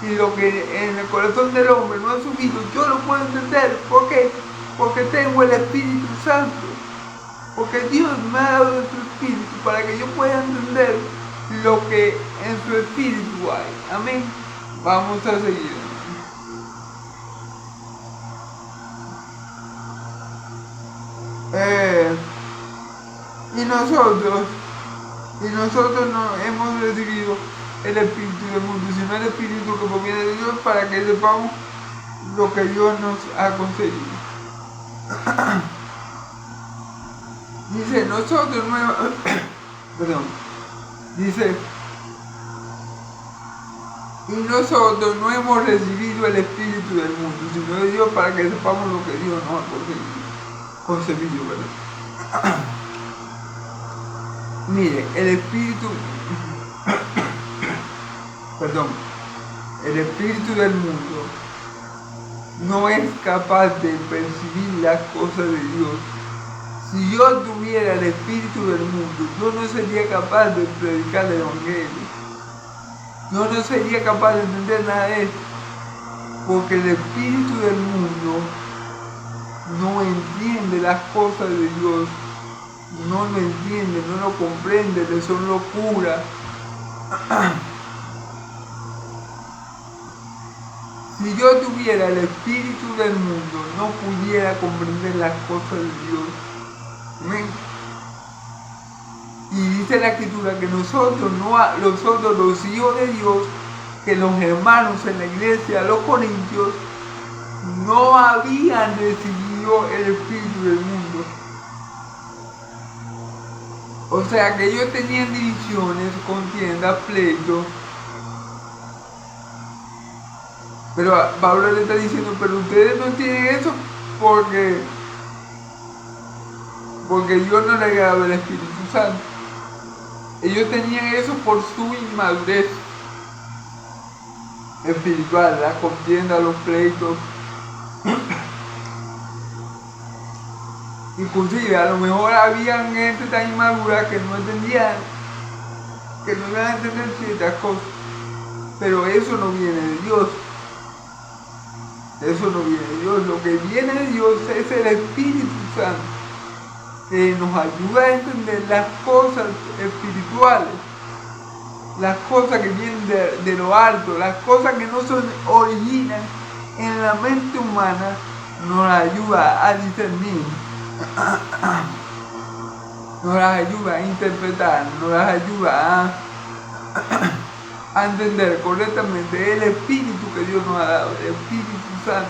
y lo que en el corazón del hombre no ha subido. Yo lo puedo entender. ¿Por qué? Porque tengo el Espíritu Santo. Porque Dios me ha dado su Espíritu para que yo pueda entender lo que en su Espíritu hay. Amén. Vamos a seguir. Y nosotros no hemos recibido el Espíritu del mundo, sino el Espíritu que proviene de Dios, para que sepamos lo que Dios nos ha concedido. Dice, nosotros no hemos, dice, y nosotros no hemos recibido el Espíritu del mundo, sino de Dios, para que sepamos lo que Dios nos ha concebido, ¿verdad? Mire, el Espíritu del mundo no es capaz de percibir las cosas de Dios. Si yo tuviera el Espíritu del mundo, yo no sería capaz de predicar el Evangelio. Yo no sería capaz de entender nada de esto, porque el Espíritu del mundo no entiende las cosas de Dios, no lo entiende, no lo comprende, le son locura. Si yo tuviera el Espíritu del mundo, no pudiera comprender las cosas de Dios. Amén. Y dice la Escritura que nosotros, los hijos de Dios, que los hermanos en la iglesia, los corintios, no habían recibido el Espíritu del mundo. O sea que ellos tenían divisiones, contiendas, pleitos. Pero Pablo le está diciendo, pero ustedes no tienen eso porque Dios no les ha dado el Espíritu Santo. Ellos tenían eso por su inmadurez espiritual, la contienda, los pleitos. Inclusive a lo mejor había gente tan inmadura que no entendían, que no iban a entender ciertas cosas. Pero eso no viene de Dios. Eso no viene de Dios. Lo que viene de Dios es el Espíritu Santo, que nos ayuda a entender las cosas espirituales, las cosas que vienen de lo alto, las cosas que no se originan en la mente humana nos ayuda a discernir, nos ayuda a interpretar, nos ayuda a entender correctamente el Espíritu que Dios nos ha dado, el Espíritu Santo.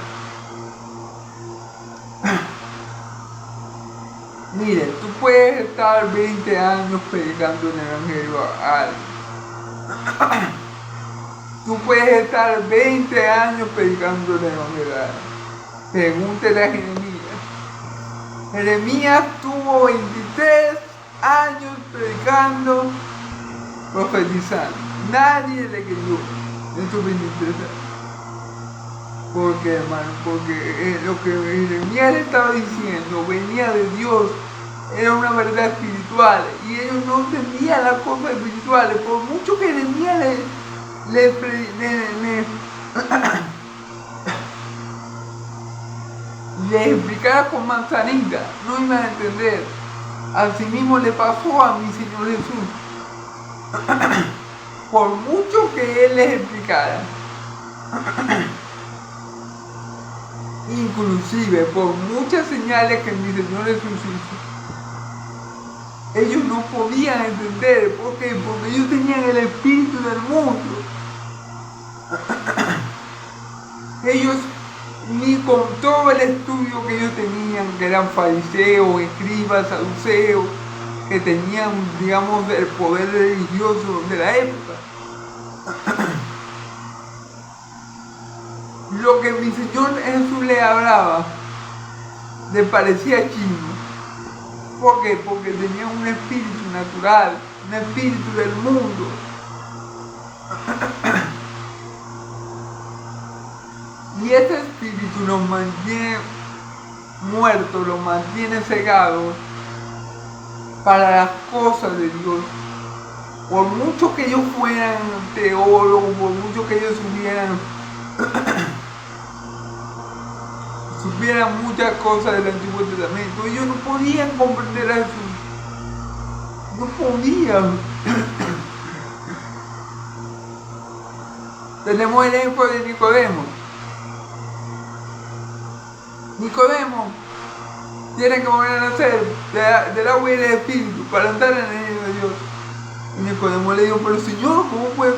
Mire, tú puedes estar 20 años predicando el Evangelio a alguien. Tú puedes estar 20 años predicando el Evangelio a alguien. Pregúntele a Jeremías. Jeremías tuvo 23 años predicando, profetizando. Nadie le creyó en sus 23 años. ¿Por qué, hermano? Porque lo que Jeremías le estaba diciendo venía de Dios, era una verdad espiritual, y ellos no entendían las cosas espirituales. Por mucho que Jeremías les explicara con manzanita, no iban a entender. Asimismo le pasó a mi Señor Jesús. Por mucho que Él les explicara, inclusive por muchas señales que mi Señor Jesús hizo, ellos no podían entender. ¿Por qué? Porque ellos tenían el espíritu del mundo. Ellos, ni con todo el estudio que ellos tenían, que eran fariseos, escribas, saduceos, que tenían, digamos, el poder religioso de la época, lo que mi Señor Jesús le hablaba le parecía chino. ¿Por qué? Porque tenía un espíritu natural, un espíritu del mundo. Y ese espíritu nos mantiene muertos, los mantiene cegados para las cosas de Dios. Por mucho que ellos fueran teólogos, por mucho que ellos supieran muchas cosas del Antiguo Testamento, ellos no podían comprender a Jesús. No podían. Tenemos el ejemplo de Nicodemo. Nicodemo tiene que volver a nacer del agua y del Espíritu para entrar en el reino de Dios. Y Nicodemo le dijo: pero Señor,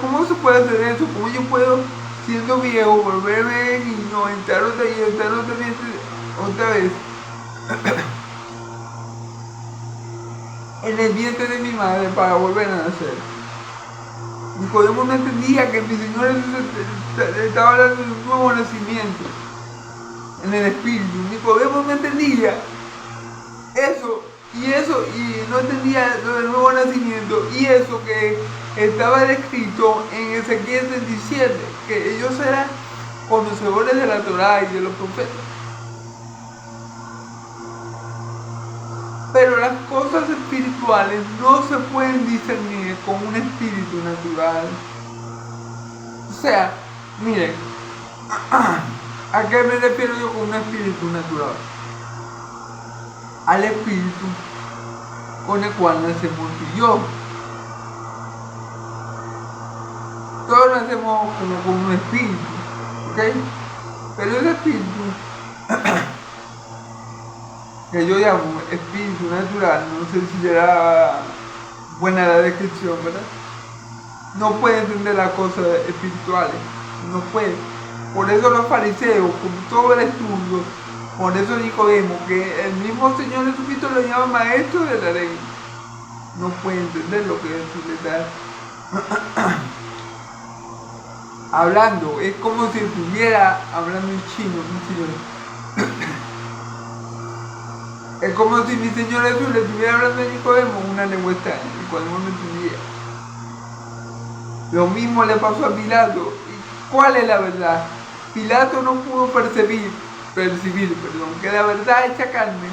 ¿cómo se puede hacer eso? ¿Cómo yo puedo, siendo viejo, volverme niño, entrar otra vez en el vientre de mi madre para volver a nacer? Nicodemo no entendía que mi Señor estaba hablando de un nuevo nacimiento en el Espíritu. Nicodemo no entendía eso, y no entendía lo del nuevo nacimiento, y eso que estaba descrito en Ezequiel 37, que ellos eran conocedores de la Torá y de los profetas. Pero las cosas espirituales no se pueden discernir con un espíritu natural. O sea, miren, ¿a qué me refiero yo con un espíritu natural? Al espíritu con el cual nacemos tú y yo. Todos nacemos como con un espíritu, ¿ok? Pero ese espíritu que yo llamo espíritu natural, no sé si será buena la descripción, ¿verdad? No puede entender las cosas espirituales, no puede. Por eso los fariseos, con todo el estudio, por eso Nicodemo, que el mismo Señor Jesucristo lo llama maestro de la ley, no puede entender lo que Jesús le está hablando. Es como si estuviera hablando en chino, mi Señor. Es como si mi Señor Jesús le estuviera hablando a Nicodemo una lengua extraña. Nicodemo no entendía. Lo mismo le pasó a Pilato. ¿Y cuál es la verdad? Pilato no pudo percibir, que la verdad hecha carne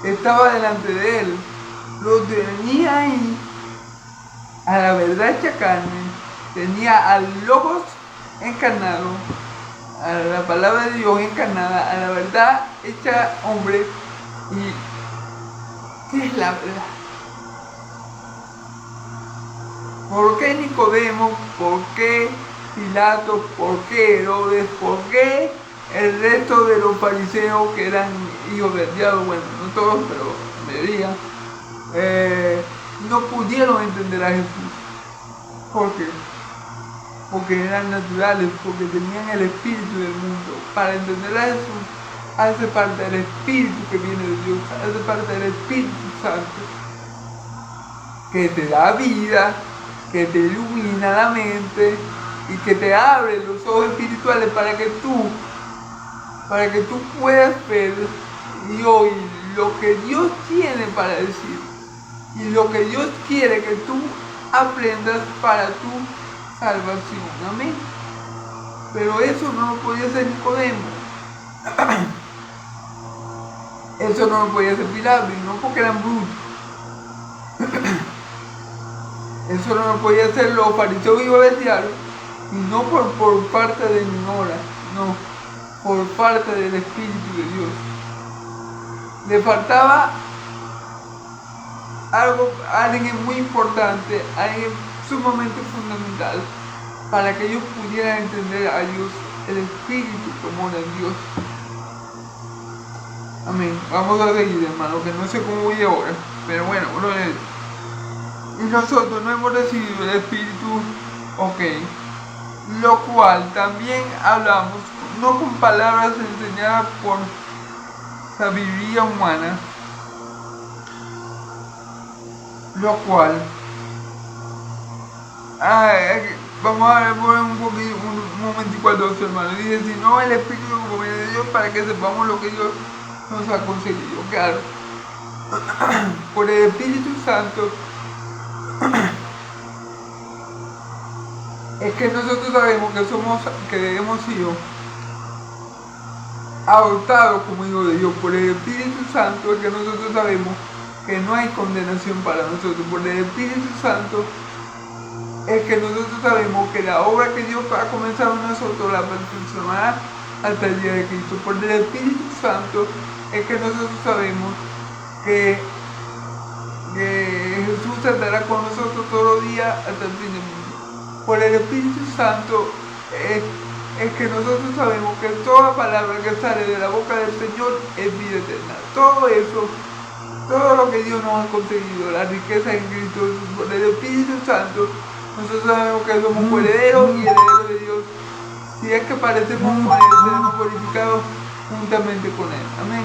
estaba delante de él. Lo tenía ahí, a la verdad hecha carne, tenía al Logos encarnado, a la palabra de Dios encarnada, a la verdad hecha hombre. ¿Y qué es la verdad? ¿Por qué Nicodemo? ¿Por qué Pilato? ¿Por qué Herodes? ¿Por qué el resto de los fariseos que eran hijos del diablo, bueno, no todos, pero la mayoría, no pudieron entender a Jesús. ¿Por qué? Porque eran naturales, porque tenían el espíritu del mundo. Para entender a Jesús hace parte del espíritu que viene de Dios, hace parte del Espíritu Santo, que te da vida, que te ilumina la mente y que te abre los ojos espirituales para que tú puedas ver y oír lo que Dios tiene para decir y lo que Dios quiere que tú aprendas para tu salvación. Amén. Pero eso no lo podía hacer Nicodemo. Eso no lo podía hacer Pilato, y no porque eran brutos. Eso no lo podía hacer los fariseos y los diarios, y no por parte de mi hora, no, por parte del Espíritu de Dios. Le faltaba alguien muy importante, alguien sumamente fundamental, para que ellos pudieran entender a Dios, el Espíritu que mora en Dios. Amén. Vamos a seguir, hermano, que no sé cómo voy ahora, pero bueno, y nosotros no hemos recibido el Espíritu, ok, lo cual también hablamos, no con palabras enseñadas por sabiduría humana, lo cual, vamos a ver un momentico al 12, hermano. Dice, si no el Espíritu como viene de Dios, para que sepamos lo que Dios nos ha concedido. Claro, por el Espíritu Santo es que nosotros sabemos que hemos sido adoptados como hijos de Dios. Por el Espíritu Santo es que nosotros sabemos que no hay condenación para nosotros. Por el Espíritu Santo es que nosotros sabemos que la obra que Dios ha comenzado en nosotros la perfeccionará hasta el día de Cristo. Por el Espíritu Santo es que nosotros sabemos que Jesús estará con nosotros todos los días hasta el fin del mundo. Por el Espíritu Santo es que nosotros sabemos que toda palabra que sale de la boca del Señor es vida eterna. Todo eso, todo lo que Dios nos ha concedido, la riqueza en Cristo Jesús, por el Espíritu Santo, nosotros sabemos que somos herederos y herederos de Dios. Si es que parecemos con Él, seremos glorificados juntamente con Él. Amén.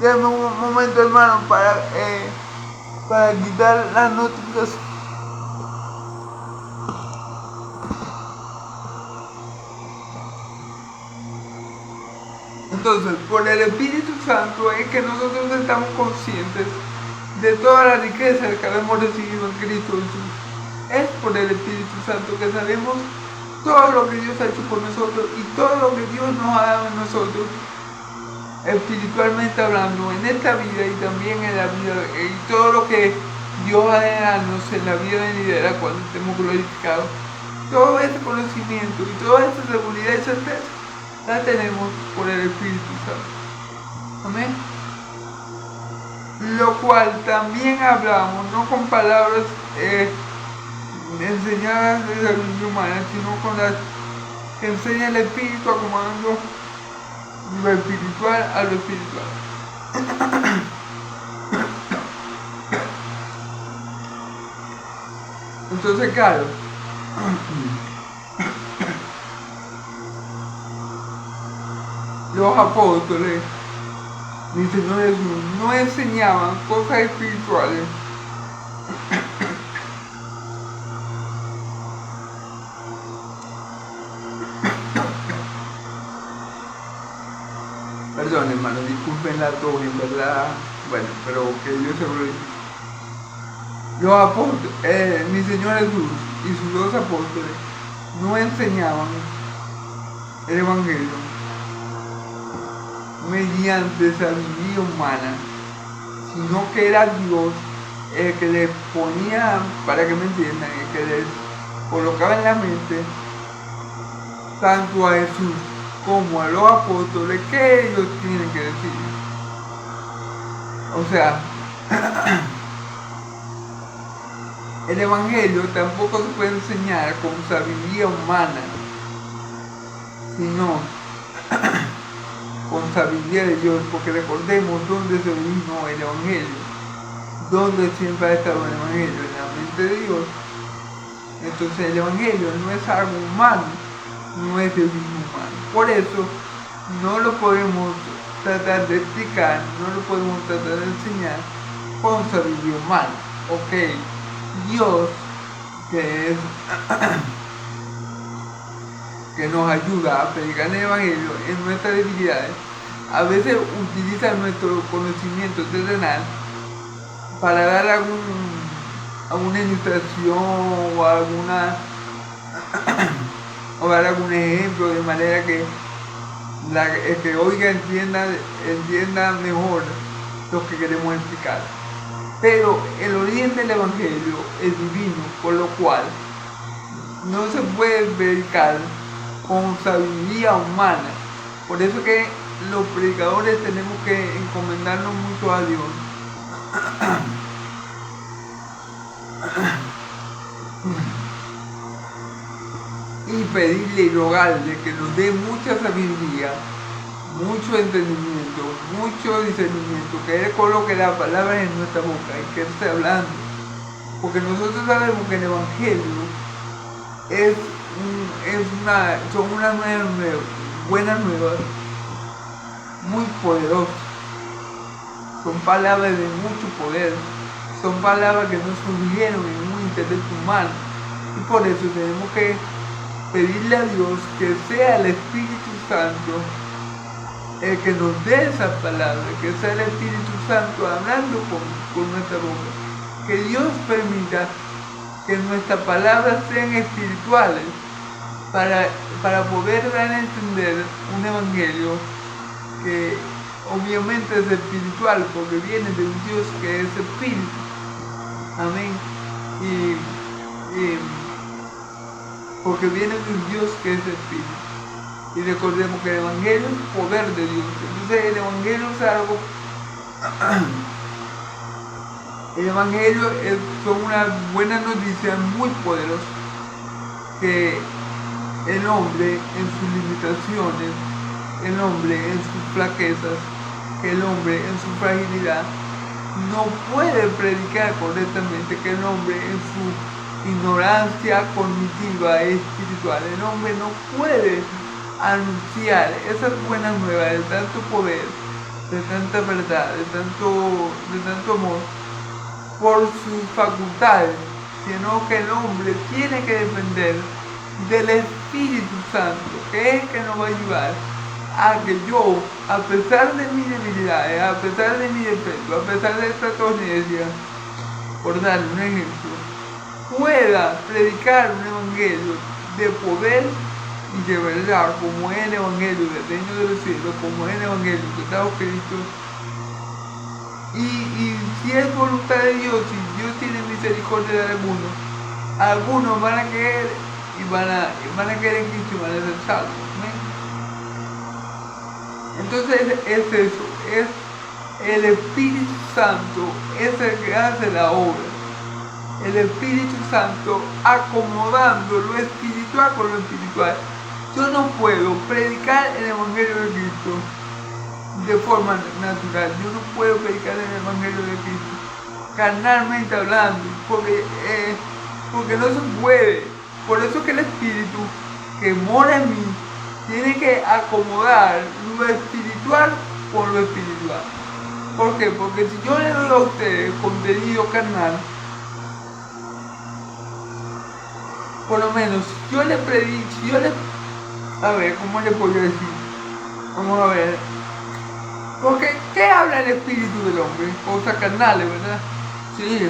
Dame un momento, hermano, para quitar las notificaciones. Entonces, por el Espíritu Santo es que nosotros estamos conscientes de toda la riqueza que hemos recibido en Cristo Jesús. Es por el Espíritu Santo que sabemos todo lo que Dios ha hecho por nosotros y todo lo que Dios nos ha dado en nosotros, espiritualmente hablando, en esta vida y también en la vida, y todo lo que Dios ha de darnos en la vida venidera cuando estemos glorificados. Todo ese conocimiento y toda esa seguridad y certeza la tenemos por el Espíritu Santo. Amén. Lo cual también hablamos, no con palabras enseñadas de sabiduría humana, sino con las que enseña el Espíritu, acomodando lo espiritual a lo espiritual. Entonces, claro, los apóstoles, mi Señor Jesús, no enseñaban cosas espirituales perdón, hermano, disculpen la tos, en verdad, bueno, pero que Dios se glorifique. Los apóstoles, mi Señor Jesús y sus dos apóstoles no enseñaban el Evangelio mediante sabiduría humana, sino que era Dios el que les ponía, para que me entiendan, el que les colocaba en la mente, tanto a Jesús como a los apóstoles, que ellos tienen que decir. O sea, el Evangelio tampoco se puede enseñar con sabiduría humana, sino con sabiduría de Dios, porque recordemos dónde se originó el Evangelio, dónde siempre ha estado el Evangelio, en la mente de Dios. Entonces el Evangelio no es algo humano, no es de origen humano. Por eso no lo podemos tratar de explicar, no lo podemos tratar de enseñar con sabiduría humana. Ok, Dios, que nos ayuda a predicar el Evangelio en nuestras debilidades, a veces utiliza nuestro conocimiento terrenal para dar alguna ilustración o dar algún ejemplo, de manera que el que oiga entienda mejor lo que queremos explicar. Pero el origen del Evangelio es divino, por lo cual no se puede predicar con sabiduría humana. Por eso que los predicadores tenemos que encomendarnos mucho a Dios y pedirle y rogarle que nos dé mucha sabiduría, mucho entendimiento, mucho discernimiento, que Él coloque las palabras en nuestra boca y que Él esté hablando. Porque nosotros sabemos que el Evangelio son unas buenas nuevas, muy poderosas. Son palabras de mucho poder, son palabras que no surgieron en un intelecto humano. Y por eso tenemos que pedirle a Dios que sea el Espíritu Santo el que nos dé esas palabras, que sea el Espíritu Santo hablando con nuestra boca. Que Dios permita que nuestras palabras sean espirituales para poder dar a entender un evangelio que obviamente es espiritual, porque viene de un Dios que es espíritu. Amén. Porque viene de un Dios que es espíritu. Y recordemos que el Evangelio es poder de Dios. Entonces el Evangelio es algo... El Evangelio son unas buenas noticias muy poderosas, que el hombre en sus limitaciones, el hombre en sus flaquezas, el hombre en su fragilidad, no puede predicar correctamente, que el hombre en su ignorancia cognitiva e espiritual, el hombre no puede anunciar esas buenas nuevas de tanto poder, de tanta verdad, de tanto amor, por sus facultades, sino que el hombre tiene que depender del Espíritu Santo, que es el que nos va a ayudar a que yo, a pesar de mis debilidades, a pesar de mi defecto, a pesar de esta tornencia, por dar un ejemplo, pueda predicar un evangelio de poder y de verdad, como es el evangelio del reino de los cielos, como es el evangelio que está Cristo. Y si es voluntad de Dios, si Dios tiene misericordia de algunos van a creer y van a creer en Cristo y van a ser salvos. Entonces es eso, es el Espíritu Santo, es el que hace la obra. El Espíritu Santo acomodando lo espiritual con lo espiritual. Yo no puedo predicar el Evangelio de Cristo de forma natural. Yo no puedo predicar el Evangelio de Cristo carnalmente hablando, porque no se puede. Por eso que el Espíritu que mora en mí tiene que acomodar lo espiritual con lo espiritual. ¿Por qué? Porque si yo le doy a ustedes contenido carnal, por lo menos yo le predico, a ver, ¿cómo le puedo decir? Vamos a ver. Porque, ¿qué habla el espíritu del hombre? Cosas carnales, ¿verdad? Sí,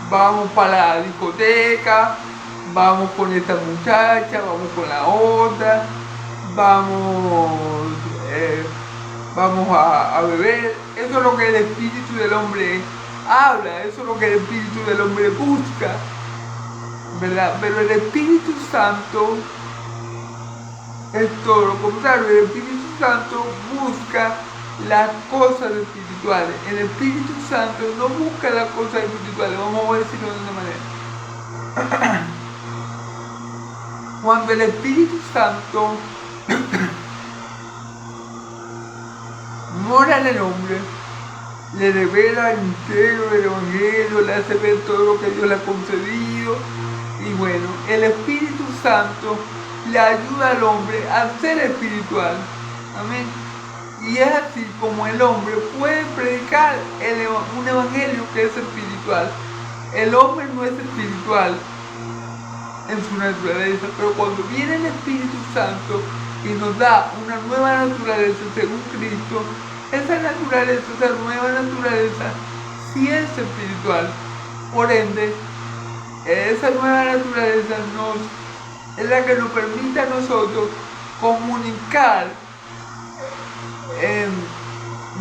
vamos para la discoteca, vamos con esta muchacha, vamos con la otra, vamos a beber. Eso es lo que el espíritu del hombre habla, eso es lo que el espíritu del hombre busca, ¿verdad? Pero el Espíritu Santo es todo lo contrario. El Espíritu Santo busca las cosas espirituales. El Espíritu Santo no busca las cosas espirituales. Vamos a decirlo de una manera. Cuando el Espíritu Santo mora en el hombre, le revela el misterio del Evangelio, le hace ver todo lo que Dios le ha concedido. Y bueno, el Espíritu Santo le ayuda al hombre a ser espiritual. Amén. Y es así como el hombre puede predicar un evangelio que es espiritual. El hombre no es espiritual en su naturaleza, pero cuando viene el Espíritu Santo y nos da una nueva naturaleza según Cristo, esa naturaleza, esa nueva naturaleza, sí es espiritual. Por ende, esa nueva naturaleza es la que nos permite a nosotros comunicar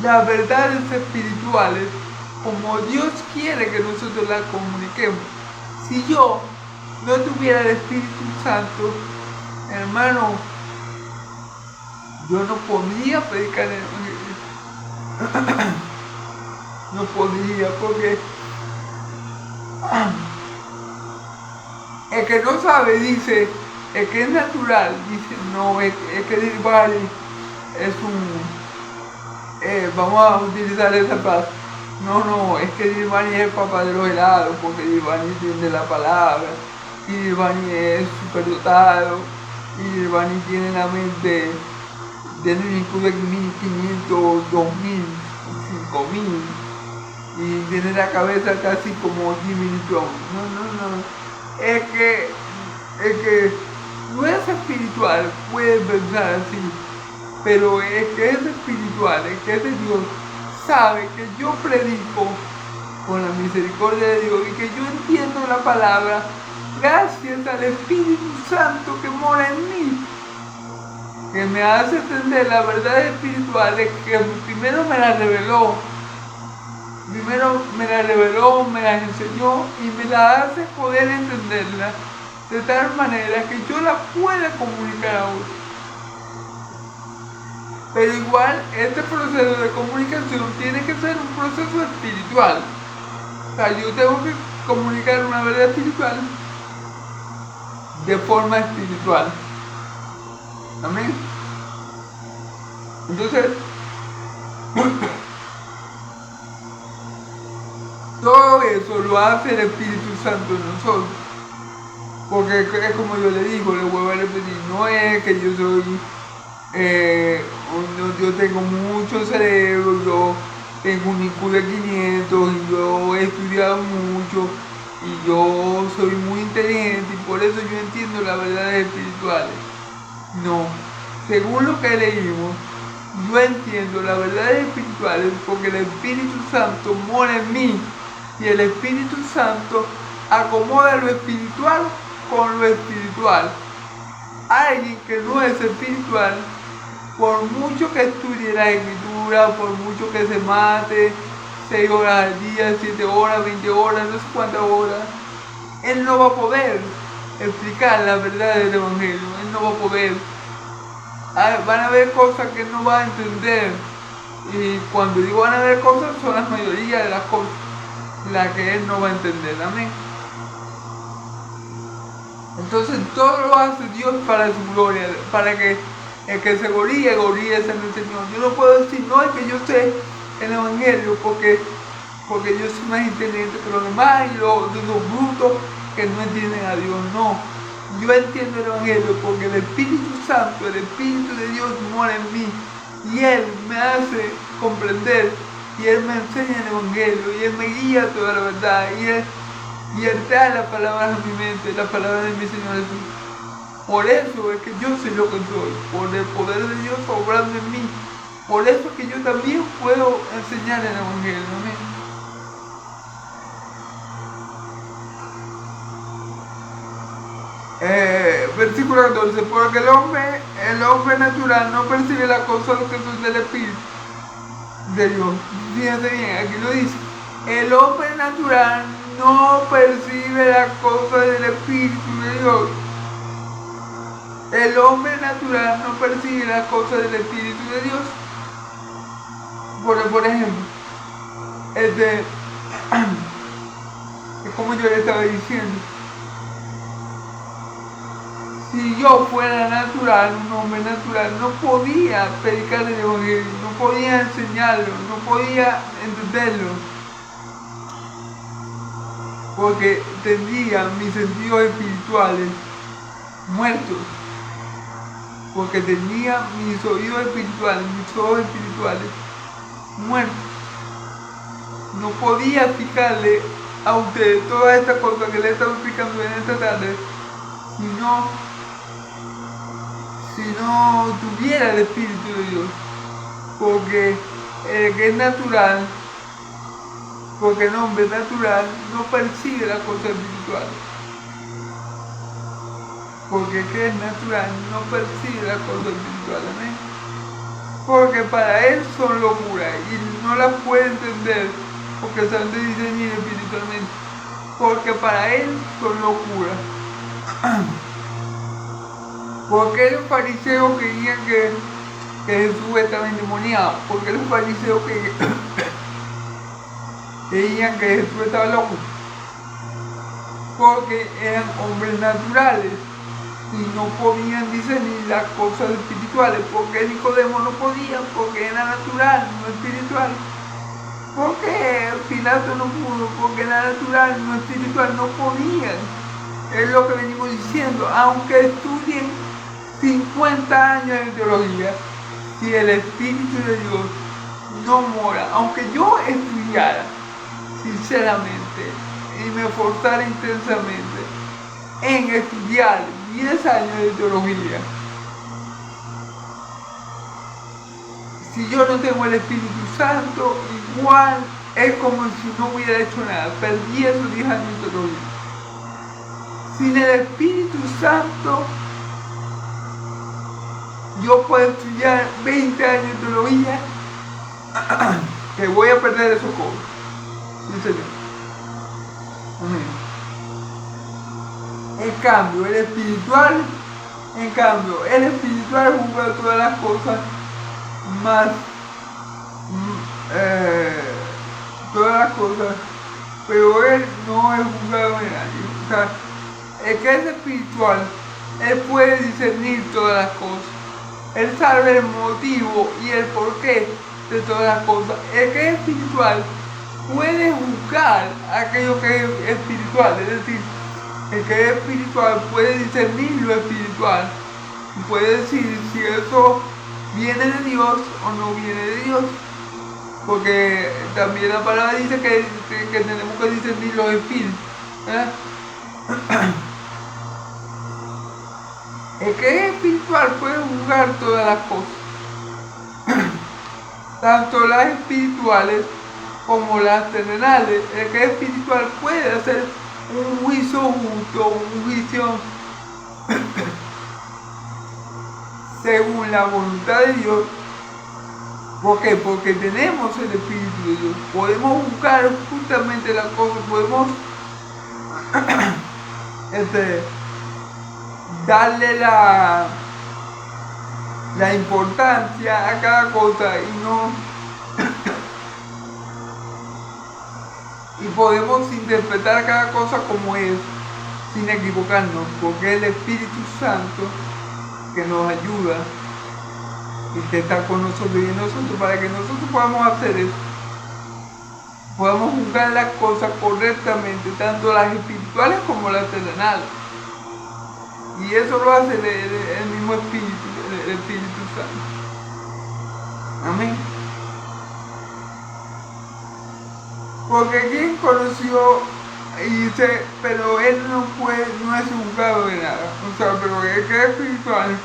las verdades espirituales como Dios quiere que nosotros las comuniquemos. Si yo no tuviera el Espíritu Santo, hermano, yo no podría predicar el Evangelio. No podría, porque el que no sabe dice, el que es natural dice, no, es que Dilbari es vamos a utilizar esa frase. No, es que Dilbari es el papá de los helados, porque Dilbari entiende la palabra, y Dilbari es superdotado, y Dilbari tiene la mente de 1500, 2000, 5000, y tiene la cabeza casi como Jimmy Neutron. No. Es que no es espiritual, puede pensar así, pero es que es espiritual, es que es de Dios, sabe que yo predico con la misericordia de Dios y que yo entiendo la palabra gracias al Espíritu Santo que mora en mí, que me hace entender las verdades espirituales que primero me las reveló, me las enseñó y me las hace poder entenderlas de tal manera que yo la pueda comunicar a otros. Pero igual, este proceso de comunicación tiene que ser un proceso espiritual. O sea, yo tengo que comunicar una verdad espiritual de forma espiritual. Amén. Entonces, todo eso lo hace el Espíritu Santo en nosotros. Porque es como yo le digo, le vuelvo a repetir, no es que yo soy, yo tengo mucho cerebro, yo tengo un IQ de 500 y yo he estudiado mucho y yo soy muy inteligente y por eso yo entiendo las verdades espirituales. No, según lo que leímos, yo entiendo las verdades espirituales porque el Espíritu Santo mora en mí y el Espíritu Santo acomoda lo espiritual con lo espiritual. Alguien que no es espiritual, por mucho que estudie la escritura, por mucho que se mate 6 horas al día, 7 horas, 20 horas, no sé cuántas horas, él no va a poder explicar la verdad del Evangelio, él no va a poder. Van a haber cosas que él no va a entender, y cuando digo van a haber cosas, son la mayoría de las cosas las que él no va a entender. Amén. Entonces todo lo hace Dios para su gloria, para que el que se goríe es en el Señor. Yo no puedo decir, no, es que yo sé el Evangelio porque yo soy más inteligente que los demás y los brutos que no entienden a Dios. No, yo entiendo el Evangelio porque el Espíritu Santo, el Espíritu de Dios mora en mí y Él me hace comprender y Él me enseña el Evangelio y Él me guía a toda la verdad y Él trae las palabras a mi mente, las palabras de mi Señor Jesús. Por eso es que yo soy lo que soy, por el poder de Dios obrando en mí. Por eso es que yo también puedo enseñar el Evangelio. Amén. Versículo 14. Porque el hombre natural no percibe las cosas que son del Espíritu de Dios. Fíjense bien, aquí lo dice. El hombre natural no percibe las cosas del Espíritu de Dios. El hombre natural no percibe las cosas del Espíritu de Dios. Por ejemplo, es como yo le estaba diciendo. Si yo fuera natural, un hombre natural, no podía predicar el Evangelio, no podía enseñarlo, no podía entenderlo, porque tenía mis sentidos espirituales muertos, porque tenía mis oídos espirituales, mis ojos espirituales muertos. No podía explicarle a ustedes todas estas cosas que le estaba explicando en esta tarde si no tuviera el Espíritu de Dios, porque el que es natural, porque el hombre natural no percibe las cosas espirituales, porque el que es natural no percibe las cosas espirituales, ¿eh? Porque para él son locuras y no las puede entender, porque están de discernir espiritualmente, porque para él son locuras. Porque los fariseos creían que Jesús estaba endemoniado, porque los fariseos creían que Jesús estaba loco, porque eran hombres naturales y no podían discernir las cosas espirituales, porque Nicodemo no podía, porque era natural, no espiritual. Porque Pilato no pudo, porque era natural, no espiritual, no podían. Es lo que venimos diciendo, aunque estudien 50 años de teología, si el Espíritu de Dios no mora, aunque yo estudiara sinceramente y me esforzara intensamente en estudiar 10 años de teología, si yo no tengo el Espíritu Santo, igual es como si no hubiera hecho nada, perdí esos 10 años de teología. Sin el Espíritu Santo, yo puedo estudiar 20 años de teología, que voy a perder esos cobros. Sí, Señor. Amén. En cambio, el espiritual juzga todas las cosas más, todas las cosas, pero él no es juzgado de nadie. O sea, el que es espiritual, él puede discernir todas las cosas. Él sabe el motivo y el porqué de todas las cosas. El que es espiritual puede juzgar aquello que es espiritual, es decir, el que es espiritual puede discernir lo espiritual y puede decir si eso viene de Dios o no viene de Dios, porque también la palabra dice que tenemos que discernir los espíritus, ¿eh? El que es espiritual puede juzgar todas las cosas, tanto las espirituales como las terrenales. El que es espiritual puede hacer un juicio justo, un juicio según la voluntad de Dios. ¿Por qué? Porque tenemos el Espíritu de Dios. Podemos juzgar justamente las cosas, podemos darle la importancia a cada cosa y podemos interpretar cada cosa como es, sin equivocarnos, porque es el Espíritu Santo que nos ayuda y que está con nosotros y en nosotros para que nosotros podamos hacer eso. Podamos juzgar las cosas correctamente, tanto las espirituales como las terrenales. Y eso lo hace el mismo Espíritu, el Espíritu Santo. Amén. Porque quien conoció y dice, pero él no es juzgado de nada. O sea, pero el que es espiritual,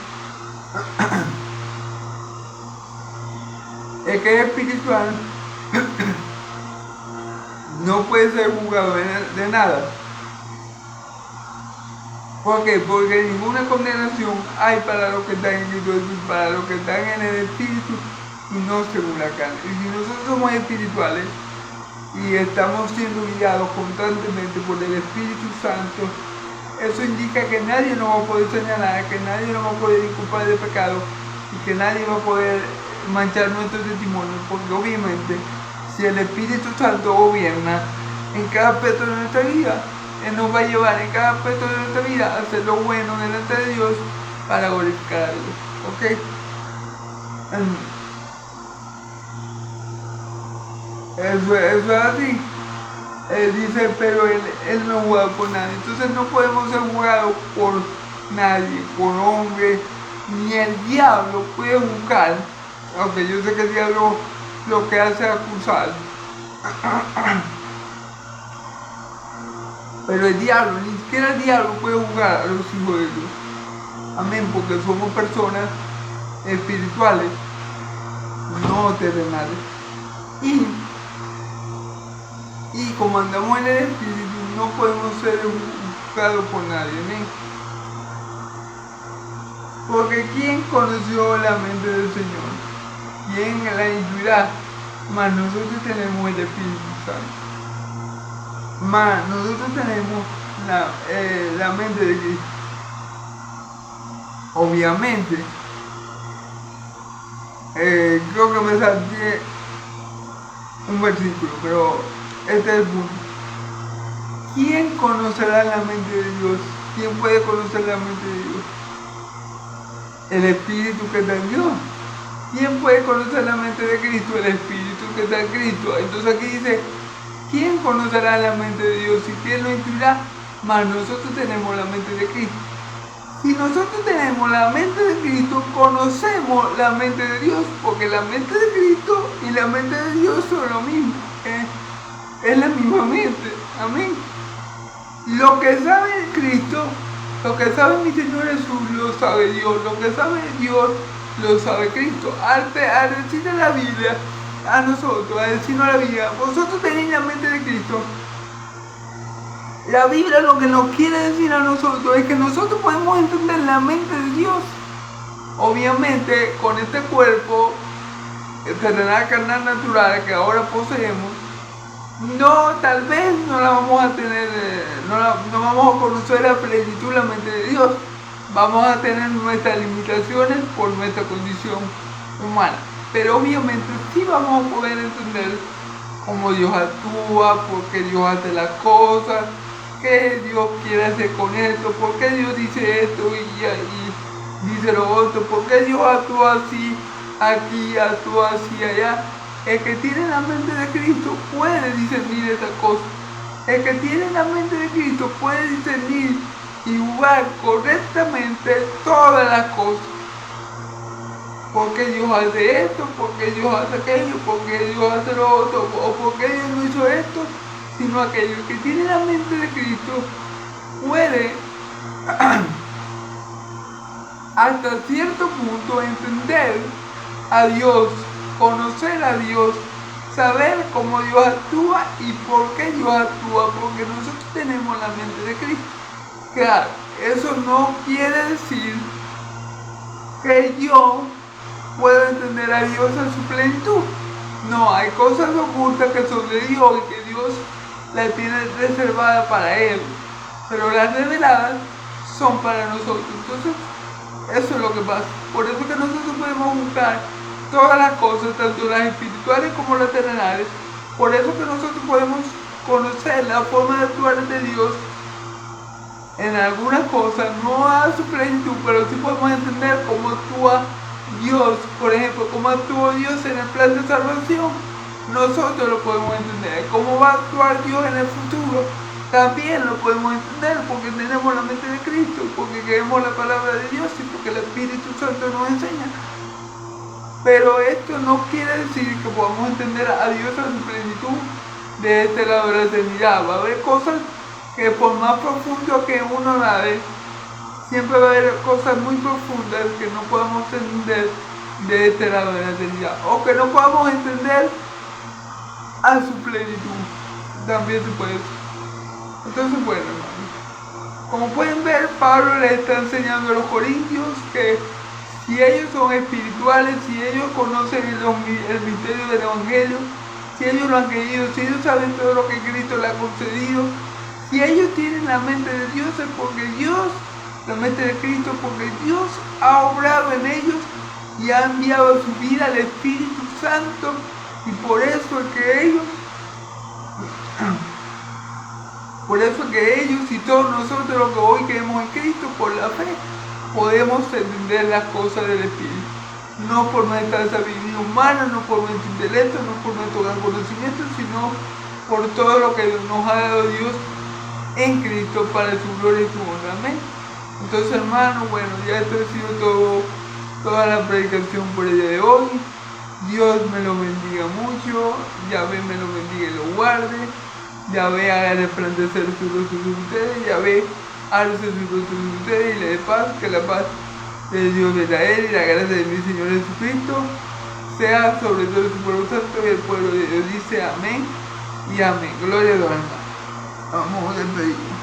el que es espiritual no puede ser juzgado de nada. ¿Por qué? Porque ninguna condenación hay para los que están en Cristo Jesús, para los que están en el Espíritu y no según la carne. Y si nosotros somos espirituales y estamos siendo guiados constantemente por el Espíritu Santo, eso indica que nadie nos va a poder señalar, que nadie nos va a poder inculpar de pecado y que nadie va a poder manchar nuestro testimonio, porque obviamente si el Espíritu Santo gobierna en cada aspecto de nuestra vida, Él nos va a llevar en cada aspecto de nuestra vida a hacer lo bueno delante de Dios para glorificar a Dios. ¿Ok? Eso es así. Dice, pero él no juega por nadie. Entonces no podemos ser jugados por nadie, por hombre, ni el diablo puede juzgar. Aunque yo sé que el diablo lo que hace es acusar. Pero el diablo, ni siquiera el diablo puede juzgar a los hijos de Dios. Amén, porque somos personas espirituales, no terrenales. Y como andamos en el espíritu, no podemos ser juzgados por nadie. Amén. Porque ¿quién conoció la mente del Señor? ¿Quién la intuirá? Mas nosotros tenemos el Espíritu Santo. Mas nosotros tenemos la mente de Cristo. Obviamente, creo que me salté un versículo, pero este es el punto. ¿Quién conocerá la mente de Dios? ¿Quién puede conocer la mente de Dios? El Espíritu que está en Dios. ¿Quién puede conocer la mente de Cristo? El Espíritu que está en Cristo. Entonces aquí dice, ¿quién conocerá la mente de Dios? ¿Y quién lo intuirá? Mas nosotros tenemos la mente de Cristo. Si nosotros tenemos la mente de Cristo, conocemos la mente de Dios, porque la mente de Cristo y la mente de Dios son lo mismo. Es la misma mente. Amén. Lo que sabe Cristo, lo que sabe mi Señor Jesús, lo sabe Dios. Lo que sabe Dios, lo sabe Cristo. Al decirle la Biblia a nosotros, al decirnos la Biblia, vosotros tenéis la mente de Cristo. La Biblia lo que nos quiere decir a nosotros es que nosotros podemos entender la mente de Dios. Obviamente, con este cuerpo terrenal, carnal, natural que ahora poseemos, tal vez no la vamos a tener, no vamos a conocer a plenitud la mente de Dios. Vamos a tener nuestras limitaciones por nuestra condición humana. Pero obviamente sí vamos a poder entender cómo Dios actúa, por qué Dios hace las cosas, qué Dios quiere hacer con esto, por qué Dios dice esto y dice lo otro, por qué Dios actúa así, aquí, actúa así, allá. El que tiene la mente de Cristo puede discernir esas cosas. El que tiene la mente de Cristo puede discernir y jugar correctamente todas las cosas. Porque Dios hace esto, porque Dios hace aquello, porque Dios hace lo otro, o porque Dios no hizo esto, sino aquello. El que tiene la mente de Cristo puede hasta cierto punto entender a Dios, conocer a Dios, saber cómo Dios actúa y por qué Dios actúa, porque nosotros tenemos la mente de Cristo. Claro, eso no quiere decir que yo pueda entender a Dios en su plenitud. No, hay cosas ocultas que son de Dios y que Dios las tiene reservadas para Él, pero las reveladas son para nosotros. Entonces, eso es lo que pasa. Por eso que nosotros podemos buscar todas las cosas, tanto las espirituales como las terrenales. Por eso que nosotros podemos conocer la forma de actuar de Dios en algunas cosas, no a su plenitud, pero sí podemos entender cómo actúa Dios. Por ejemplo, cómo actuó Dios en el plan de salvación, nosotros lo podemos entender. Cómo va a actuar Dios en el futuro, también lo podemos entender, porque tenemos la mente de Cristo, porque creemos la palabra de Dios y porque el Espíritu Santo nos enseña. Pero esto no quiere decir que podamos entender a Dios en su plenitud de este lado de la eternidad. Va a haber cosas que por más profundo que uno la ve, siempre va a haber cosas muy profundas que no podemos entender de este lado de la eternidad, o que no podamos entender a su plenitud. También se puede. Entonces, bueno, hermanos, como pueden ver, Pablo les está enseñando a los corintios que si ellos son espirituales, si ellos conocen el misterio del Evangelio, si ellos lo han creído, si ellos saben todo lo que Cristo les ha concedido, si ellos tienen la mente de Dios, es porque Dios, la mente de Cristo, porque Dios ha obrado en ellos y ha enviado a su vida al Espíritu Santo, y por eso es que ellos y todos nosotros los que hoy creemos en Cristo por la fe, podemos entender las cosas del Espíritu. no por nuestra sabiduría humana, no por nuestro intelecto, no por nuestro gran conocimiento, sino por todo lo que nos ha dado Dios en Cristo para su gloria y su honra. Amén. Entonces, hermano, bueno, ya esto ha sido toda la predicación por el día de hoy. Dios me lo bendiga mucho, Yahvé me lo bendiga y lo guarde, Yahvé haga resplandecer su rostro sobre ustedes, Yahvé alce su rostro sobre ustedes y le dé paz, que la paz del Dios de Israel y la gracia de mi Señor Jesucristo sea sobre todo su pueblo santo y el pueblo de Dios dice amén y amén. Gloria a Dios. Vamos a despedir.